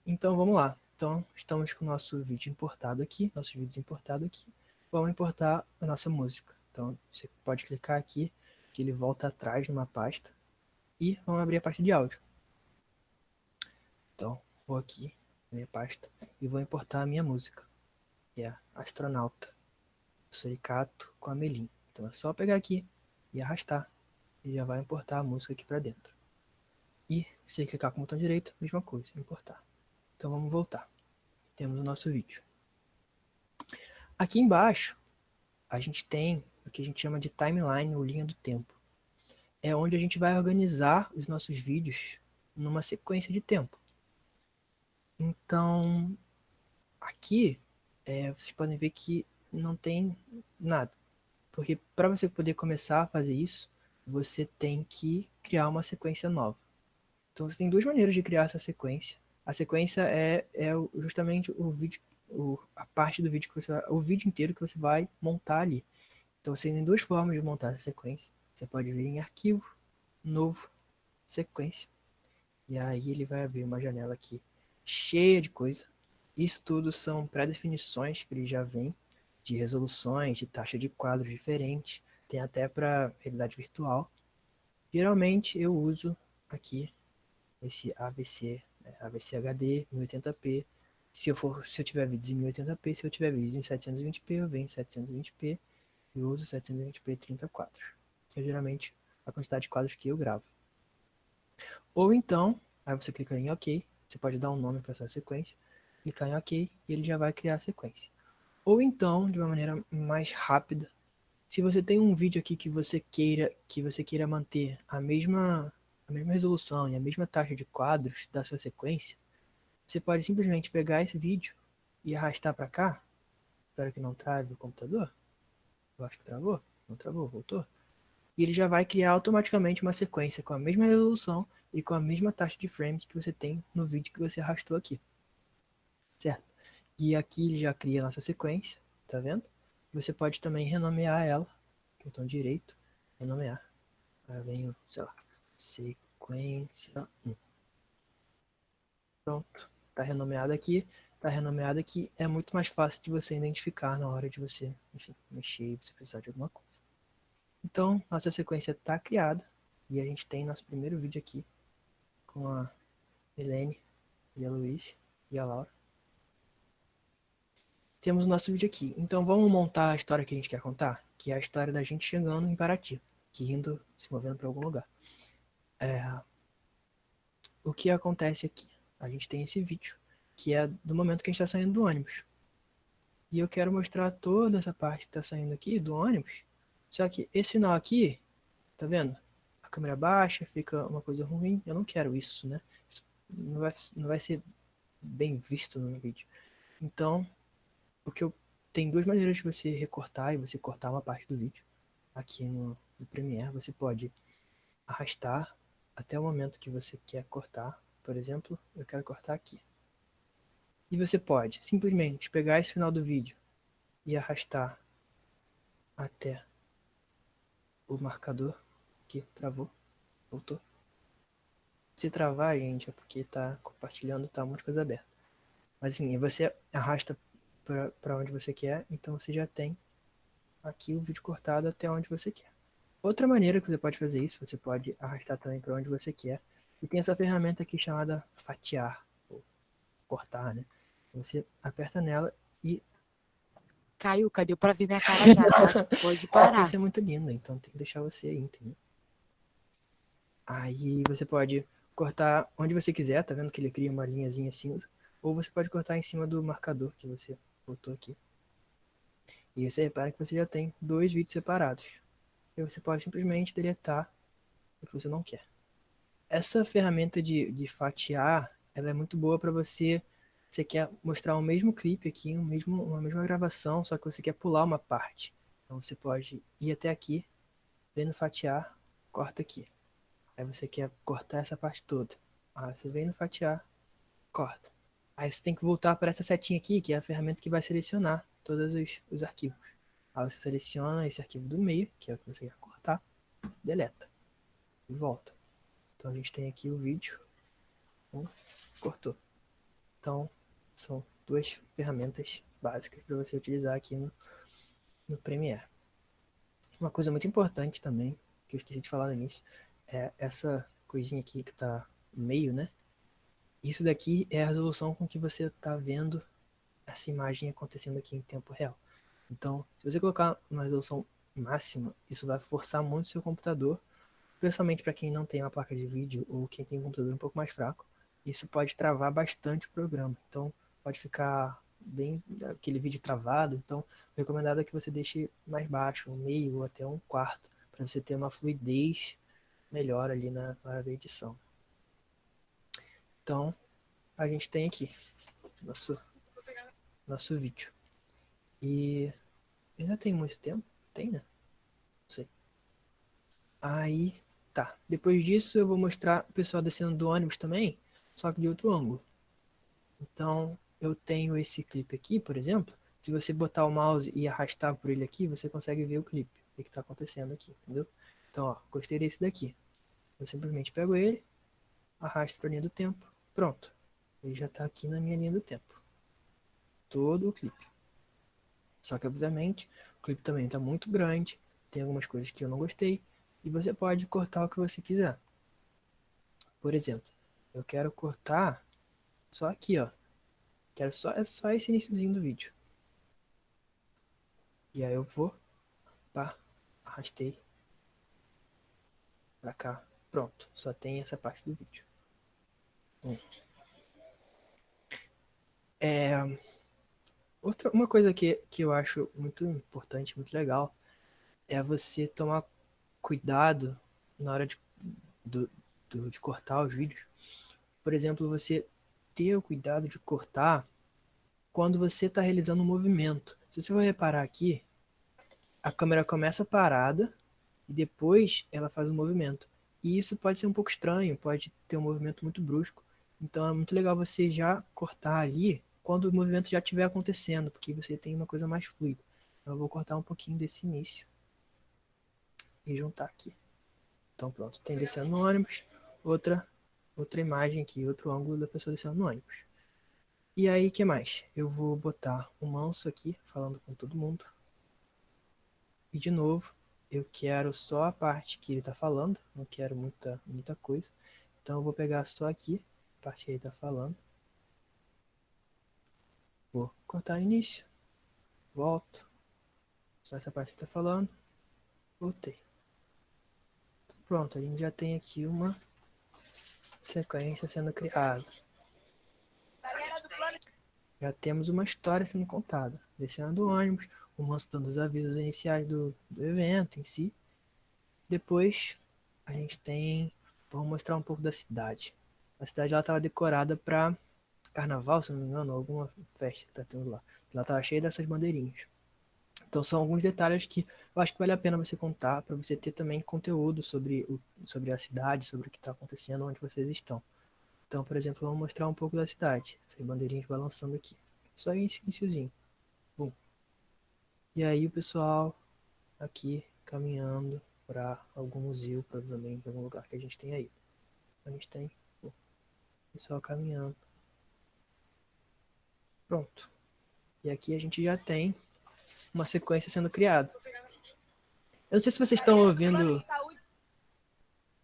Então, vamos lá. Então, estamos com o nosso vídeo importado aqui, nossos vídeos importados aqui. Vamos importar a nossa música. Então, você pode clicar aqui que ele volta atrás numa pasta. E vamos abrir a pasta de áudio. Então, vou aqui na minha pasta e vou importar a minha música, que é Astronauta, do Suricato com a Melim. Então é só pegar aqui e arrastar e já vai importar a música aqui para dentro. E se clicar com o botão direito, mesma coisa, importar. Então vamos voltar. Temos o nosso vídeo. Aqui embaixo, a gente tem o que a gente chama de timeline, ou linha do tempo. É onde a gente vai organizar os nossos vídeos numa sequência de tempo. Então, aqui, vocês podem ver que não tem nada. Porque para você poder começar a fazer isso, você tem que criar uma sequência nova. Então, você tem duas maneiras de criar essa sequência. A sequência é justamente o vídeo, a parte do vídeo que você vai, o vídeo inteiro que você vai montar ali. Então, você tem duas formas de montar essa sequência. Você pode vir em arquivo, novo, sequência. E aí ele vai abrir uma janela aqui cheia de coisa. Isso tudo são pré-definições que ele já vem, de resoluções, de taxa de quadros diferentes. Tem até para realidade virtual. Geralmente eu uso aqui esse AVC, AVC HD 1080p. Se eu tiver vídeos em 1080p, se eu tiver vídeos em 720p, eu venho em 720p e uso 720p 30 quadros. É geralmente a quantidade de quadros que eu gravo. Ou então, aí você clica em OK, você pode dar um nome para sua sequência, clicar em OK e ele já vai criar a sequência. Ou então, de uma maneira mais rápida, se você tem um vídeo aqui que você queira manter a mesma resolução e a mesma taxa de quadros da sua sequência, você pode simplesmente pegar esse vídeo e arrastar para cá. Espero que não trave o computador. Eu acho que travou. Não travou, voltou. E ele já vai criar automaticamente uma sequência com a mesma resolução e com a mesma taxa de frames que você tem no vídeo que você arrastou aqui. Certo? E aqui ele já cria a nossa sequência, tá vendo? Você pode também renomear ela, botão direito, renomear. Aí vem, sei lá, sequência 1. Pronto, tá renomeado aqui. Tá renomeado aqui, é muito mais fácil de você identificar na hora de você, enfim, mexer e você precisar de alguma coisa. Então, nossa sequência está criada e a gente tem nosso primeiro vídeo aqui com a Helene e a Luísa e a Laura. Temos o nosso vídeo aqui. Então, vamos montar a história que a gente quer contar, que é a história da gente chegando em Paraty, que indo, se movendo para algum lugar. O que acontece aqui? A gente tem esse vídeo, que é do momento que a gente está saindo do ônibus. E eu quero mostrar toda essa parte que está saindo aqui do ônibus. Só que esse final aqui, tá vendo? A câmera baixa, fica uma coisa ruim. Eu não quero isso, né? Isso não vai ser bem visto no vídeo. Então, tem duas maneiras de você recortar e você cortar uma parte do vídeo. Aqui no Premiere, você pode arrastar até o momento que você quer cortar. Por exemplo, eu quero cortar aqui. E você pode simplesmente pegar esse final do vídeo e arrastar até o marcador que travou, voltou. Se travar, gente, é porque tá compartilhando, tá um monte de coisa aberta. Mas enfim, você arrasta para onde você quer, então você já tem aqui o vídeo cortado até onde você quer. Outra maneira que você pode fazer isso, você pode arrastar também para onde você quer. E tem essa ferramenta aqui chamada fatiar, ou cortar, né? Você aperta nela e... Caio, cadê pra ver minha cara já, tá? Pode parar. Isso é muito lindo, então tem que deixar você aí, entendeu? Aí você pode cortar onde você quiser, tá vendo que ele cria uma linhazinha cinza? Ou você pode cortar em cima do marcador que você botou aqui. E você repara que você já tem dois vídeos separados. E você pode simplesmente deletar o que você não quer. Essa ferramenta de fatiar, ela é muito boa para você quer mostrar o mesmo clipe aqui, uma mesma gravação, só que você quer pular uma parte. Então você pode ir até aqui, vem no fatiar, corta aqui. Aí você quer cortar essa parte toda. Aí você vem no fatiar, corta. Aí você tem que voltar para essa setinha aqui, que é a ferramenta que vai selecionar todos os arquivos. Aí você seleciona esse arquivo do meio, que é o que você quer cortar, deleta e volta. Então a gente tem aqui o vídeo, cortou. Então são duas ferramentas básicas para você utilizar aqui no Premiere. Uma coisa muito importante também, que eu esqueci de falar no início, é essa coisinha aqui que tá no meio, né? Isso daqui é a resolução com que você tá vendo essa imagem acontecendo aqui em tempo real. Então, se você colocar uma resolução máxima, isso vai forçar muito o seu computador, principalmente para quem não tem uma placa de vídeo ou quem tem um computador um pouco mais fraco. Isso pode travar bastante o programa. Então, pode ficar bem aquele vídeo travado. Então, o recomendado é que você deixe mais baixo, um meio ou até um quarto, para você ter uma fluidez melhor ali na hora da edição. Então, a gente tem aqui nosso vídeo. E ainda tem muito tempo? Tem, né? Não sei. Aí, tá. Depois disso, eu vou mostrar o pessoal descendo do ônibus também, só que de outro ângulo. Então, eu tenho esse clipe aqui, por exemplo. Se você botar o mouse e arrastar por ele aqui, você consegue ver o clipe, o que está acontecendo aqui, entendeu? Então, ó, gostei desse daqui. Eu simplesmente pego ele, arrasto para a linha do tempo, pronto. Ele já está aqui na minha linha do tempo. Todo o clipe. Só que, obviamente, o clipe também está muito grande, tem algumas coisas que eu não gostei, e você pode cortar o que você quiser. Por exemplo, eu quero cortar só aqui, ó. Quero só esse iniciozinho do vídeo. E aí eu vou, pá, arrastei pra cá. Pronto, só tem essa parte do vídeo. Uma coisa que eu acho muito importante, muito legal, é você tomar cuidado na hora de cortar os vídeos. Por exemplo, você ter o cuidado de cortar quando você está realizando um movimento. Se você for reparar aqui, a câmera começa parada e depois ela faz um movimento. E isso pode ser um pouco estranho, pode ter um movimento muito brusco. Então é muito legal você já cortar ali quando o movimento já estiver acontecendo, porque você tem uma coisa mais fluida. Eu vou cortar um pouquinho desse início e juntar aqui. Então pronto, tem descendo no ônibus, outra imagem aqui, outro ângulo da pessoa descendo no ônibus. E aí, o que mais? Eu vou botar o manso aqui, falando com todo mundo. E de novo, eu quero só a parte que ele está falando, não quero muita coisa. Então eu vou pegar só aqui, a parte que ele está falando. Vou cortar início, volto, só essa parte que está falando, voltei. Pronto, a gente já tem aqui uma sequência sendo criada. Já temos uma história sendo contada. Descendo do ônibus, o manso dando os avisos iniciais do evento em si. Depois, a gente tem... Vamos mostrar um pouco da cidade. A cidade estava decorada para carnaval, se não me engano, alguma festa que tá tendo lá. Ela estava cheia dessas bandeirinhas. Então são alguns detalhes que eu acho que vale a pena você contar para você ter também conteúdo sobre a cidade, sobre o que está acontecendo, onde vocês estão. Então, por exemplo, vamos mostrar um pouco da cidade. Essas bandeirinhas balançando aqui. Só esse iniciozinho. Bom. E aí o pessoal aqui caminhando para algum museu, provavelmente, algum lugar que a gente tenha ido. A gente tem o pessoal caminhando. Pronto. E aqui a gente já tem uma sequência sendo criada. Eu não sei se vocês estão ouvindo...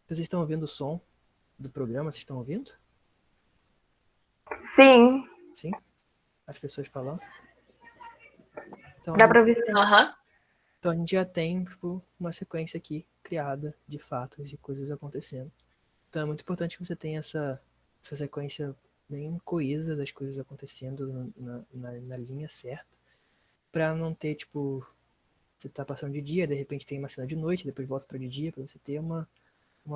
Vocês estão ouvindo o som do programa? Vocês estão ouvindo? Sim, Sim? As pessoas falando? Então, dá pra ouvir sim. Aham. então a gente já tem tipo, uma sequência aqui criada de fatos, de coisas acontecendo. Então é muito importante que você tenha essa sequência bem coesa das coisas acontecendo na linha certa, para não ter, tipo, você tá passando de dia, de repente tem uma cena de noite, depois volta para de dia, para você ter uma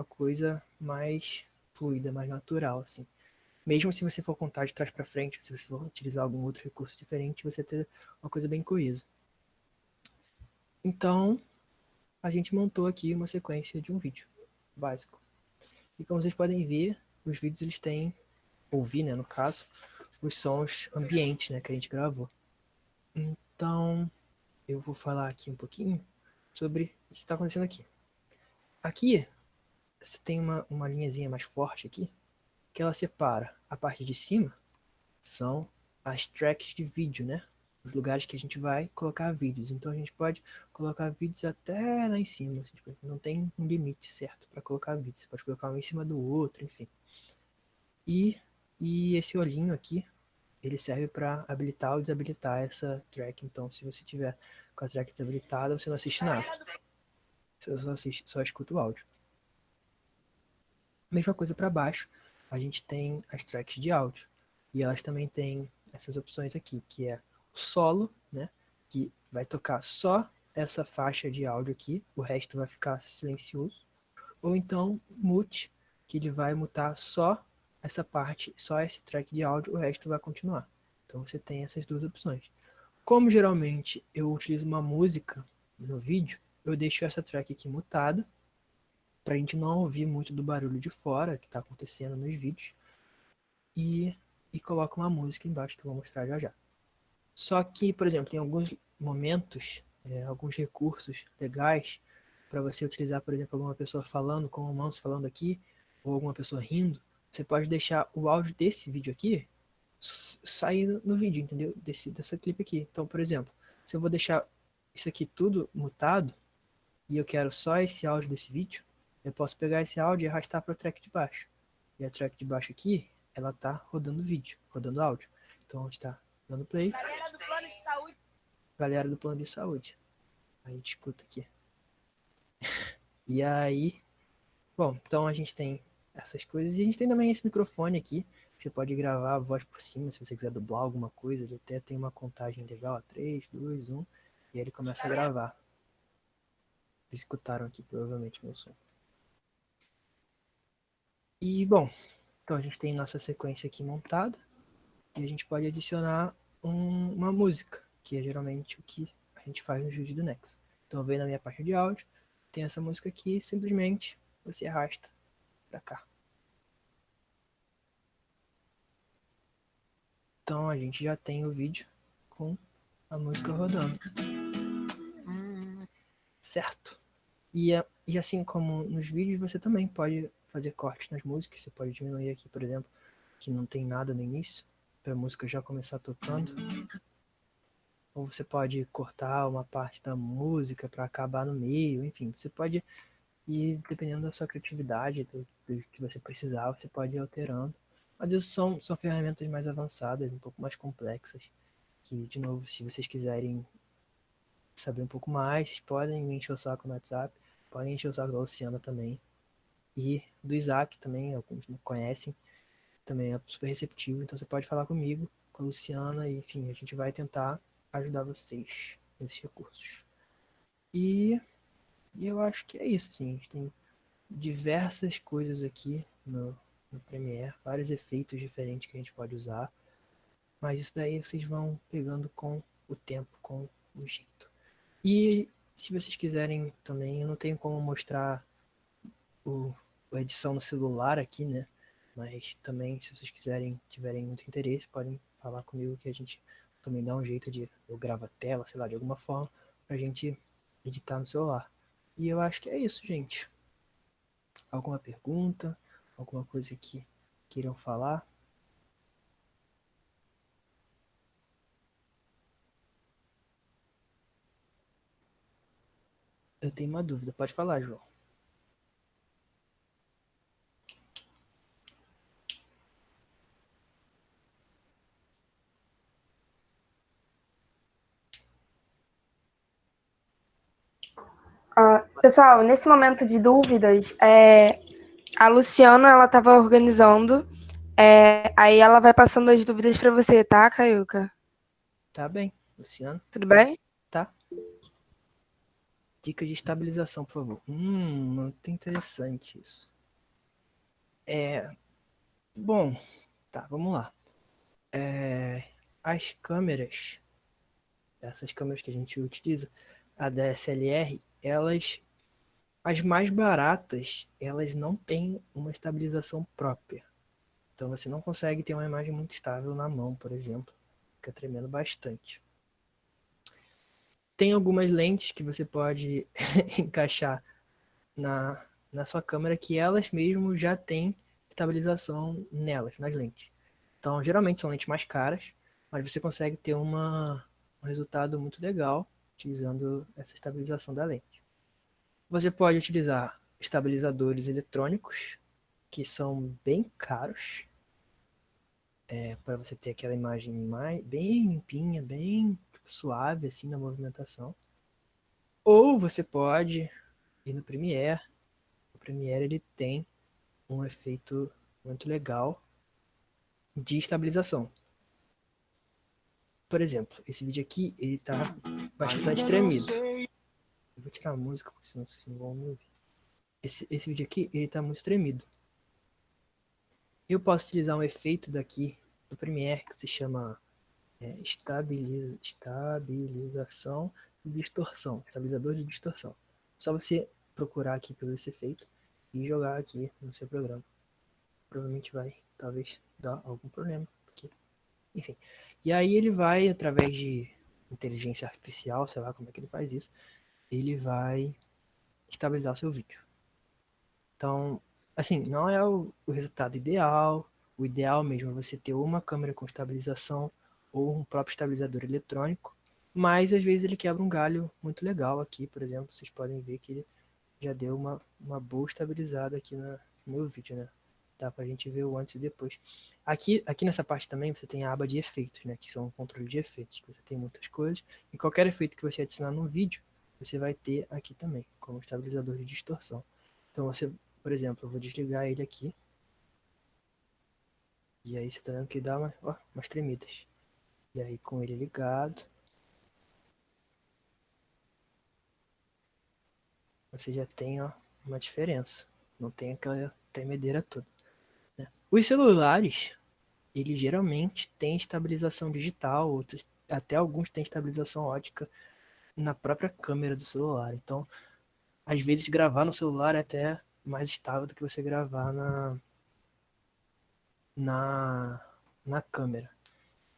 coisa mais fluida, mais natural, assim. Mesmo se você for contar de trás para frente, se você for utilizar algum outro recurso diferente, você ter uma coisa bem coesa. Então, a gente montou aqui uma sequência de um vídeo básico. E como vocês podem ver, os vídeos eles têm, ouvir, né, no caso, os sons ambientes, né, que a gente gravou. Então, eu vou falar aqui um pouquinho sobre o que está acontecendo aqui. Aqui, você tem uma linhazinha mais forte aqui, que ela separa a parte de cima, são as tracks de vídeo, né? os lugares que a gente vai colocar vídeos. Então a gente pode colocar vídeos até lá em cima. Assim, tipo, não tem um limite certo para colocar vídeos. Você pode colocar um em cima do outro, enfim. E esse olhinho aqui, ele serve para habilitar ou desabilitar essa track. Então, se você tiver com a track desabilitada, você não assiste nada. Você só escuta o áudio. Mesma coisa para baixo, a gente tem as tracks de áudio. E elas também têm essas opções aqui, que é o solo, né? Que vai tocar só essa faixa de áudio aqui, o resto vai ficar silencioso. Ou então mute, que ele vai mutar só essa parte, só esse track de áudio, o resto vai continuar. Então você tem essas duas opções. Como geralmente eu utilizo uma música no vídeo, eu deixo essa track aqui mutada, para a gente não ouvir muito do barulho de fora que está acontecendo nos vídeos, e coloco uma música embaixo que eu vou mostrar já já. Só que, por exemplo, em alguns momentos, alguns recursos legais para você utilizar, por exemplo, alguma pessoa falando, como o Manso falando aqui, ou alguma pessoa rindo, você pode deixar o áudio desse vídeo aqui sair no vídeo, entendeu? Dessa clipe aqui. Então, por exemplo, se eu vou deixar isso aqui tudo mutado, e eu quero só esse áudio desse vídeo, eu posso pegar esse áudio e arrastar para o track de baixo. E a track de baixo aqui, ela tá rodando vídeo, rodando áudio. Então a gente tá dando play. Galera do plano de saúde. Galera do plano de saúde. A gente escuta aqui. E aí, bom, então a gente tem essas coisas. E a gente tem também esse microfone aqui, que você pode gravar a voz por cima, se você quiser dublar alguma coisa. Ele até tem uma contagem legal, 3, 2, 1. E aí ele começa a gravar. Vocês escutaram aqui, provavelmente, meu som. E, bom, então a gente tem nossa sequência aqui montada. E a gente pode adicionar uma música, que é geralmente o que a gente faz no vídeo do Nex. Então, vem na minha parte de áudio, tem essa música aqui, simplesmente você arrasta pra cá. Então, a gente já tem o vídeo com a música rodando. Certo? E assim como nos vídeos, você também pode fazer cortes nas músicas. Você pode diminuir aqui, por exemplo, que não tem nada no início, para a música já começar tocando. Ou você pode cortar uma parte da música para acabar no meio. Enfim, você pode ir, dependendo da sua criatividade, do que você precisar, você pode ir alterando. Mas isso são ferramentas mais avançadas, um pouco mais complexas, que, de novo, se vocês quiserem saber um pouco mais, vocês podem me encher o saco no WhatsApp, podem encher o saco da Luciana também, e do Isaac também, alguns não conhecem, também é super receptivo, então você pode falar comigo, com a Luciana, e enfim, a gente vai tentar ajudar vocês nesses recursos. E eu acho que é isso, assim, a gente tem diversas coisas aqui no Premiere, vários efeitos diferentes que a gente pode usar, mas isso daí vocês vão pegando com o tempo, com o jeito. E se vocês quiserem também, eu não tenho como mostrar a edição no celular aqui, né? Mas também, se vocês quiserem, tiverem muito interesse, podem falar comigo que a gente também dá um jeito de eu gravo a tela, sei lá, de alguma forma, pra gente editar no celular. E eu acho que é isso, gente. Alguma pergunta? Alguma coisa que queiram falar? Eu tenho uma dúvida, pode falar, João. Pessoal, nesse momento de dúvidas, a Luciana, ela estava organizando, aí ela vai passando as dúvidas para você, tá, Caiuca? Tá bem, Luciano. Tudo bem? Tá. Dica de estabilização, por favor. Muito interessante isso. Bom, tá, vamos lá. As câmeras, essas câmeras que a gente utiliza, a DSLR, as mais baratas, elas não têm uma estabilização própria. Então você não consegue ter uma imagem muito estável na mão, por exemplo. Fica tremendo bastante. Tem algumas lentes que você pode encaixar na sua câmera que elas mesmo já têm estabilização nelas, nas lentes. Então, geralmente são lentes mais caras, mas você consegue ter uma um resultado muito legal utilizando essa estabilização da lente. Você pode utilizar estabilizadores eletrônicos, que são bem caros, para você ter aquela imagem bem limpinha, bem suave assim na movimentação. Ou você pode ir no Premiere. O Premiere ele tem um efeito muito legal de estabilização. Por exemplo, esse vídeo aqui, ele tá bastante tremido. Eu vou tirar a música, porque senão vocês não vão me ouvir. Esse vídeo aqui, ele tá muito tremido. Eu posso utilizar um efeito daqui do Premiere que se chama estabilização de distorção. Estabilizador de distorção. Só você procurar aqui pelo esse efeito e jogar aqui no seu programa. Provavelmente vai, talvez, dar algum problema. Porque, enfim. E aí ele vai, através de inteligência artificial, sei lá como é que ele faz isso, ele vai estabilizar o seu vídeo. Então, assim, não é o resultado ideal. O ideal mesmo é você ter uma câmera com estabilização ou um próprio estabilizador eletrônico. Mas às vezes ele quebra um galho muito legal aqui, por exemplo. Vocês podem ver que ele já deu uma boa estabilizada aqui no meu vídeo, né? Dá pra gente ver o antes e depois. Aqui nessa parte também você tem a aba de efeitos, né? Que são o controle de efeitos. Que você tem muitas coisas. E qualquer efeito que você adicionar no vídeo, você vai ter aqui também, como estabilizador de distorção. Então você, por exemplo, eu vou desligar ele aqui. E aí você tá vendo que dá umas tremidas. E aí com ele ligado, você já tem uma diferença. Não tem aquela tremedeira toda, né? Os celulares, eles geralmente têm estabilização digital, outros, até alguns têm estabilização ótica na própria câmera do celular. Então, às vezes gravar no celular é até mais estável do que você gravar na câmera.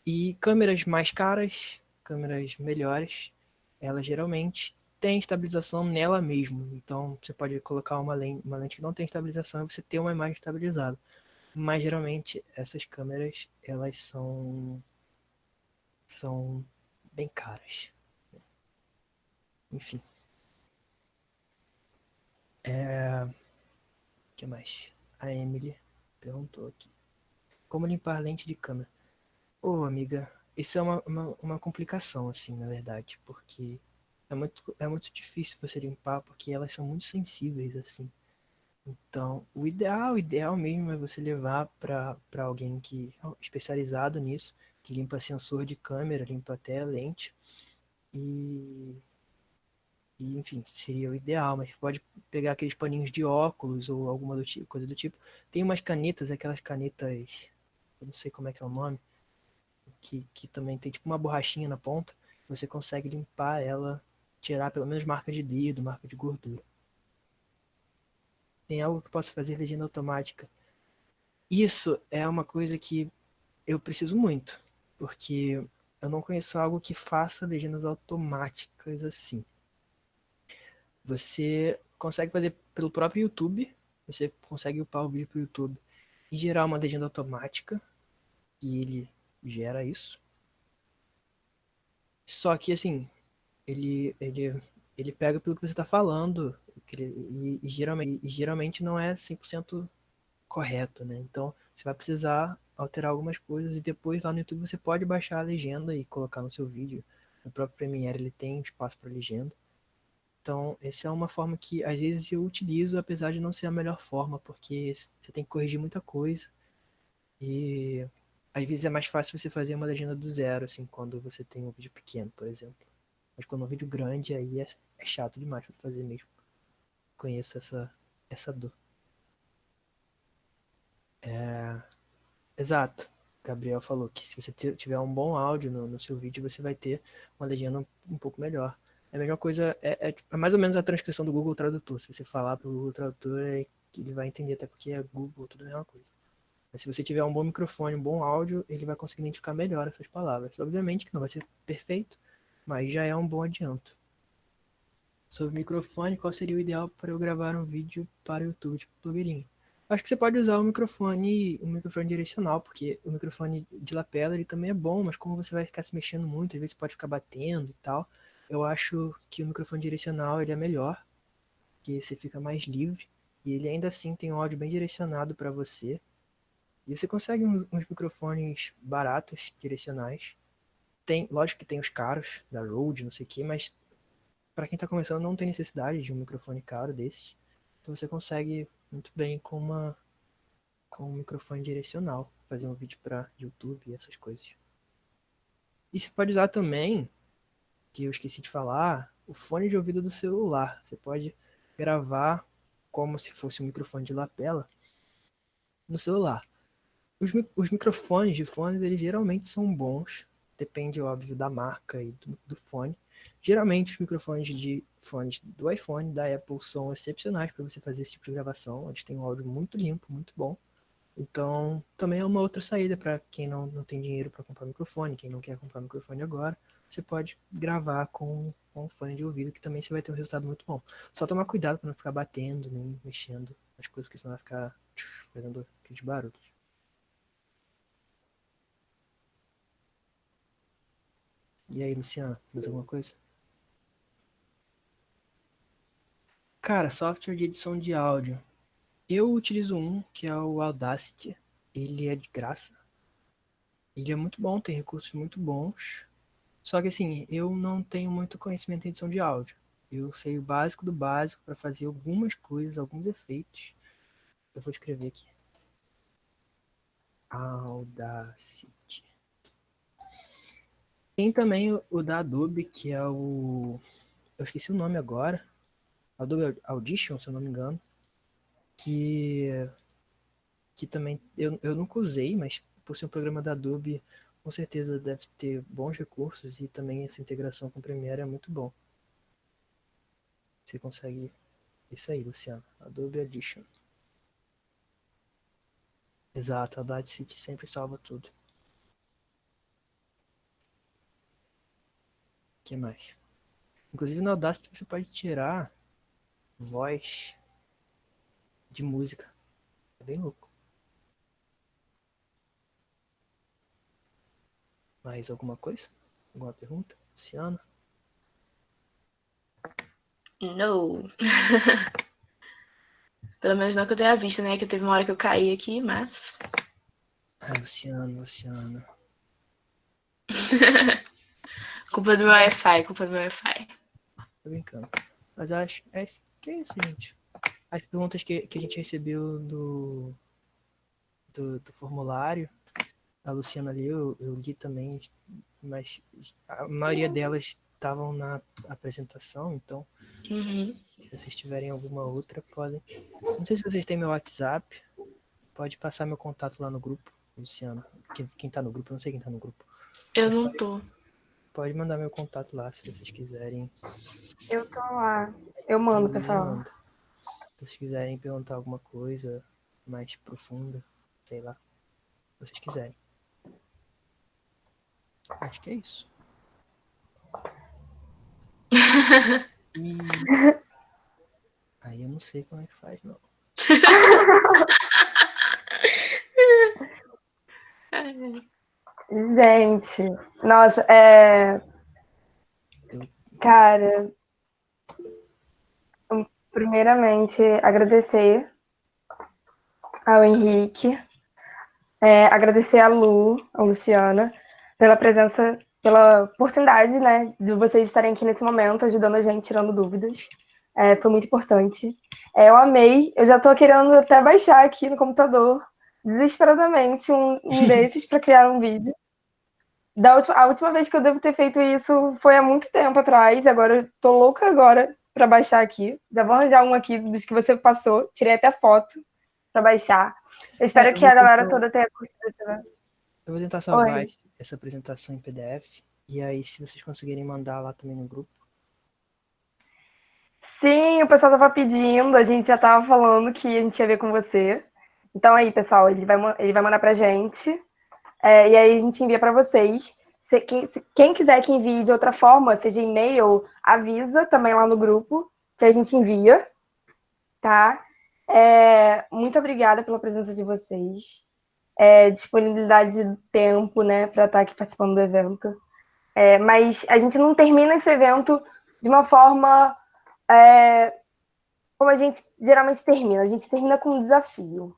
E câmeras mais caras, câmeras melhores, elas geralmente têm estabilização nela mesma. Então você pode colocar uma lente que não tem estabilização e você ter uma imagem estabilizada. Mas geralmente essas câmeras elas são bem caras. Enfim. O que mais? A Emily perguntou aqui. Como limpar lente de câmera? Ô, amiga, isso é uma complicação, assim, na verdade, porque é muito difícil você limpar, porque elas são muito sensíveis, assim. Então, o ideal mesmo é você levar para alguém que especializado nisso, que limpa sensor de câmera, limpa até a lente, e, enfim, seria o ideal, mas pode pegar aqueles paninhos de óculos ou alguma coisa do tipo. Tem umas canetas, aquelas canetas, eu não sei como é que é o nome, que também tem tipo uma borrachinha na ponta, você consegue limpar ela, tirar pelo menos marca de dedo, marca de gordura. Tem algo que possa fazer legenda automática. Isso é uma coisa que eu preciso muito, porque eu não conheço algo que faça legendas automáticas assim. Você consegue fazer pelo próprio YouTube, você consegue upar o vídeo para o YouTube e gerar uma legenda automática, que ele gera isso. Só que assim, ele pega pelo que você está falando e geralmente não é 100% correto, né? Então você vai precisar alterar algumas coisas e depois lá no YouTube você pode baixar a legenda e colocar no seu vídeo. No próprio Premiere ele tem espaço para legenda. Então essa é uma forma que às vezes eu utilizo, apesar de não ser a melhor forma, porque você tem que corrigir muita coisa e às vezes é mais fácil você fazer uma legenda do zero, assim, quando você tem um vídeo pequeno, por exemplo. Mas quando é um vídeo grande, aí é chato demais pra fazer mesmo. Conheço essa dor. Exato. Gabriel falou que se você tiver um bom áudio no seu vídeo, você vai ter uma legenda um pouco melhor. É a mesma coisa, é mais ou menos a transcrição do Google Tradutor. Se você falar pro Google Tradutor, ele vai entender, até porque é Google, tudo é a mesma coisa. Mas se você tiver um bom microfone, um bom áudio, ele vai conseguir identificar melhor essas palavras. Obviamente que não vai ser perfeito, mas já é um bom adianto. Sobre microfone, qual seria o ideal para eu gravar um vídeo para o YouTube, tipo blogueirinho? Acho que você pode usar o microfone direcional, porque o microfone de lapela ele também é bom, mas como você vai ficar se mexendo muito, às vezes pode ficar batendo e tal, eu acho que o microfone direcional ele é melhor, que você fica mais livre, e ele ainda assim tem um áudio bem direcionado para você. E você consegue uns microfones baratos, direcionais. Lógico que tem os caros, da Rode, não sei o que, mas para quem está começando não tem necessidade de um microfone caro desses. Então você consegue muito bem com um microfone direcional fazer um vídeo para YouTube e essas coisas. E você pode usar também, que eu esqueci de falar, o fone de ouvido do celular. Você pode gravar como se fosse um microfone de lapela no celular. Os microfones de fones, eles geralmente são bons, depende, óbvio, da marca e do fone. Geralmente os microfones de fones do iPhone, da Apple, são excepcionais para você fazer esse tipo de gravação. Eles têm um áudio muito limpo, muito bom. Então, também é uma outra saída para quem não tem dinheiro para comprar microfone, quem não quer comprar microfone agora, você pode gravar com um fone de ouvido, que também você vai ter um resultado muito bom. Só tomar cuidado para não ficar batendo, nem mexendo nas coisas, porque senão vai ficar fazendo aqueles barulhos. E aí, Luciano, mais alguma coisa? Cara, software de edição de áudio. Eu utilizo um que é o Audacity. Ele é de graça. Ele é muito bom, tem recursos muito bons. Só que assim, eu não tenho muito conhecimento em edição de áudio. Eu sei o básico do básico para fazer algumas coisas, alguns efeitos. Eu vou escrever aqui. Audacity. Tem também o da Adobe, que é o... Eu esqueci o nome agora. Adobe Audition, se eu não me engano. Que também eu nunca usei, mas por ser um programa da Adobe, com certeza deve ter bons recursos e também essa integração com o Premiere é muito bom. Você consegue... Isso aí, Luciano. Adobe Audition. Exato, a Audacity sempre salva tudo. O que mais? Inclusive no Audacity você pode tirar voz de música. É bem louco. Mais alguma coisa? Alguma pergunta? Luciana? No. Pelo menos não que eu tenha visto, né? Que teve uma hora que eu caí aqui, mas... Ai, Luciana. Culpa do meu Wi-Fi, culpa do meu Wi-Fi. Tô brincando. Mas eu acho que é isso, gente. As perguntas que a gente recebeu do formulário, a Luciana ali, eu li também, mas a maioria delas estavam na apresentação, então Uhum. se vocês tiverem alguma outra, podem. Não sei se vocês têm meu WhatsApp, pode passar meu contato lá no grupo, Luciana. Quem tá no grupo, eu não sei quem tá no grupo. Eu Mas não tô. pode mandar meu contato lá, se vocês quiserem. Eu tô lá. Eu mando, pessoal. Manda. Se vocês quiserem perguntar alguma coisa mais profunda, sei lá, se vocês quiserem. Acho que é isso. E... Aí eu não sei como é que faz, não. Gente, nossa, cara, primeiramente agradecer ao Henrique, agradecer a Luciana, pela presença, pela oportunidade, né, de vocês estarem aqui nesse momento, ajudando a gente, tirando dúvidas. Foi muito importante. Eu amei, eu já tô querendo até baixar aqui no computador, desesperadamente, um desses para criar um vídeo. A última vez que eu devo ter feito isso foi há muito tempo atrás, agora eu tô louca agora para baixar aqui. Já vou arranjar um aqui dos que você passou, tirei até foto para baixar. Eu espero que a galera toda tenha curtido. Né? Eu vou tentar salvar essa apresentação em PDF, e aí se vocês conseguirem mandar lá também no grupo. Sim, o pessoal tava pedindo, a gente já tava falando que a gente ia ver com você. Então aí, pessoal, ele vai mandar pra gente, e aí a gente envia para vocês. Quem quiser que envie de outra forma, seja e-mail, avisa também lá no grupo, que a gente envia, tá? Muito obrigada pela presença de vocês. Disponibilidade de tempo, né, para estar aqui participando do evento. Mas a gente não termina esse evento de uma forma como a gente geralmente termina. A gente termina com um desafio.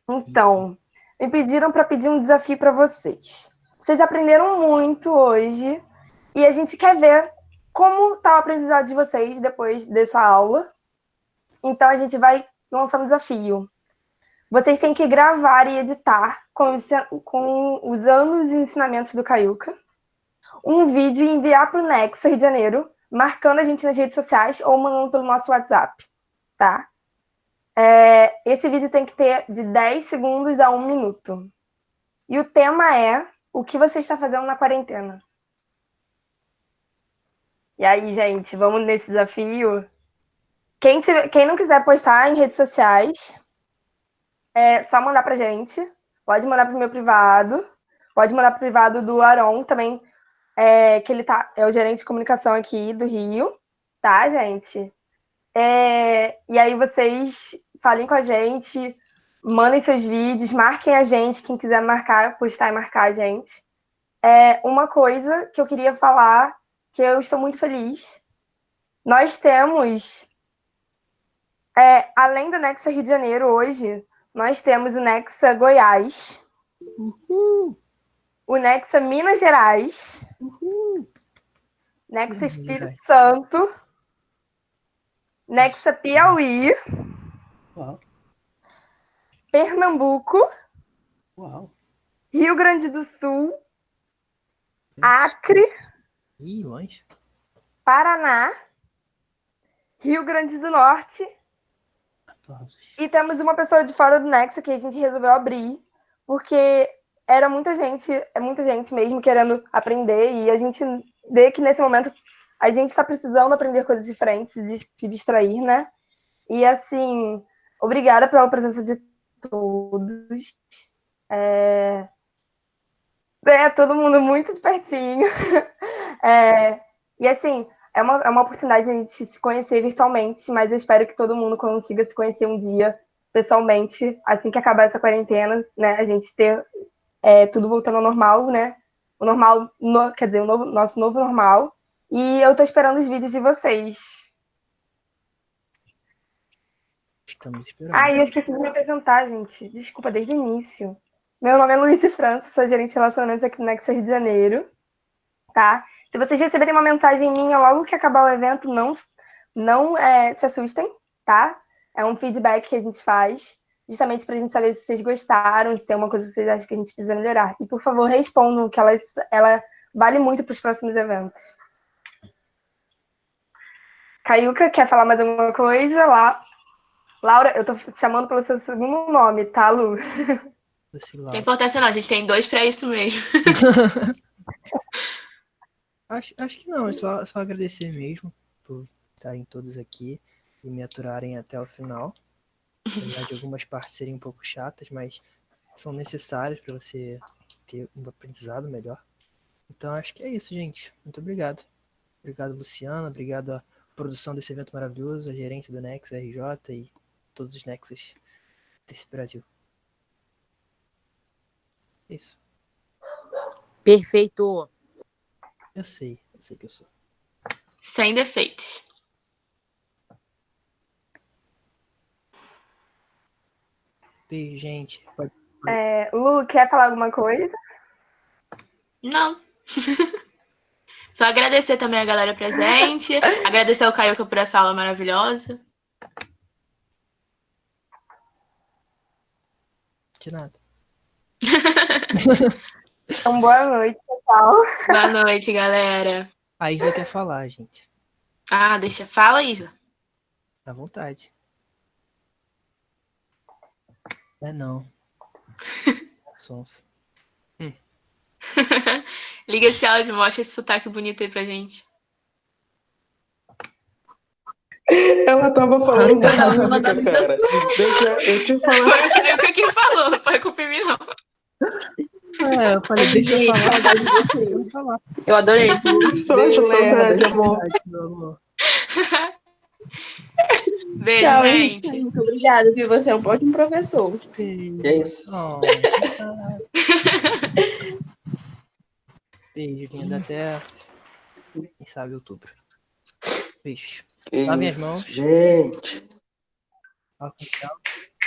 Então, me pediram para pedir um desafio para vocês. Vocês aprenderam muito hoje e a gente quer ver como está o aprendizado de vocês depois dessa aula. Então, a gente vai lançar um desafio. Vocês têm que gravar e editar usando os ensinamentos do Caiuca um vídeo e enviar para o Nexa Rio de Janeiro, marcando a gente nas redes sociais ou mandando pelo nosso WhatsApp, tá? Esse vídeo tem que ter de 10 segundos a 1 minuto. E o tema é o que você está fazendo na quarentena. E aí, gente, vamos nesse desafio? Quem não quiser postar em redes sociais, é só mandar pra gente. Pode mandar pro meu privado. Pode mandar pro privado do Aron também, que ele é o gerente de comunicação aqui do Rio. Tá, gente? E aí vocês falem com a gente, mandem seus vídeos, marquem a gente, quem quiser postar e marcar a gente. Uma coisa que eu queria falar, que eu estou muito feliz. Nós temos, além do Nexa Rio de Janeiro hoje, nós temos o Nexa Goiás, o Nexa Minas Gerais, Nexa Espírito Santo, Nexa Piauí, Uau. Pernambuco, Uau. Rio Grande do Sul, Acre, Ih, longe. Paraná, Rio Grande do Norte. Aplausos. E temos uma pessoa de fora do Nexa que a gente resolveu abrir, porque era muita gente mesmo querendo aprender, e a gente vê que nesse momento a gente está precisando aprender coisas diferentes e se distrair, né? E assim, obrigada pela presença de todos. Todo mundo muito de pertinho. E assim, é uma oportunidade de a gente se conhecer virtualmente, mas eu espero que todo mundo consiga se conhecer um dia pessoalmente, assim que acabar essa quarentena, né? A gente ter tudo voltando ao normal, né? O normal, quer dizer, nosso novo normal. E eu tô esperando os vídeos de vocês. Estamos esperando. Eu esqueci de me apresentar, gente. Desculpa, desde o início. Meu nome é Luísa França, sou gerente de relacionamentos aqui no Nexa Rio de Janeiro, tá? Se vocês receberem uma mensagem minha logo que acabar o evento, não se assustem, tá? É um feedback que a gente faz, justamente pra gente saber se vocês gostaram, se tem uma coisa que vocês acham que a gente precisa melhorar. E, por favor, respondam, que ela vale muito para os próximos eventos. Caiuca, quer falar mais alguma coisa? Laura, eu tô chamando pelo seu segundo nome, tá, Lu? Não tem importância não, a gente tem 2 pra isso mesmo. Acho que não, é só agradecer mesmo por estarem todos aqui e me aturarem até o final. Apesar de algumas partes serem um pouco chatas, mas são necessárias para você ter um aprendizado melhor. Então acho que é isso, gente. Muito obrigado. Obrigado, Luciana. Obrigado à produção desse evento maravilhoso, a gerência do Nexa RJ e todos os Nexas desse Brasil. É isso. Perfeito. Eu sei que eu sou. Sem defeitos. Beijo, gente. Lu, quer falar alguma coisa? Não. Só agradecer também a galera presente. Agradecer ao Caiuca por essa aula maravilhosa. De nada. Então, boa noite, pessoal. Boa noite, galera. A Isla quer falar, gente. Deixa. Fala, Isla. À vontade. Não. Sons. Liga esse áudio, mostra esse sotaque bonito aí pra gente. Ela tava falando da música, cara. Deixa eu te falar. Foi o Caiuca que falou, não foi culpa em mim, não. Eu falei, deixa eu falar. Eu adorei. Saudade, amor. Meu amor. Beijo, Tchau, hein? gente. Muito obrigada, viu? Você é um ótimo professor. E é isso. Oh, beijo, linda. Até, quem sabe, outubro. Beijo. Que Lavem as isso, mãos. gente. Álcool em gel.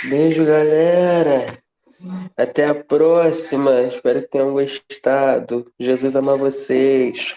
Beijo, galera. Até a próxima. Espero que tenham gostado. Jesus ama vocês.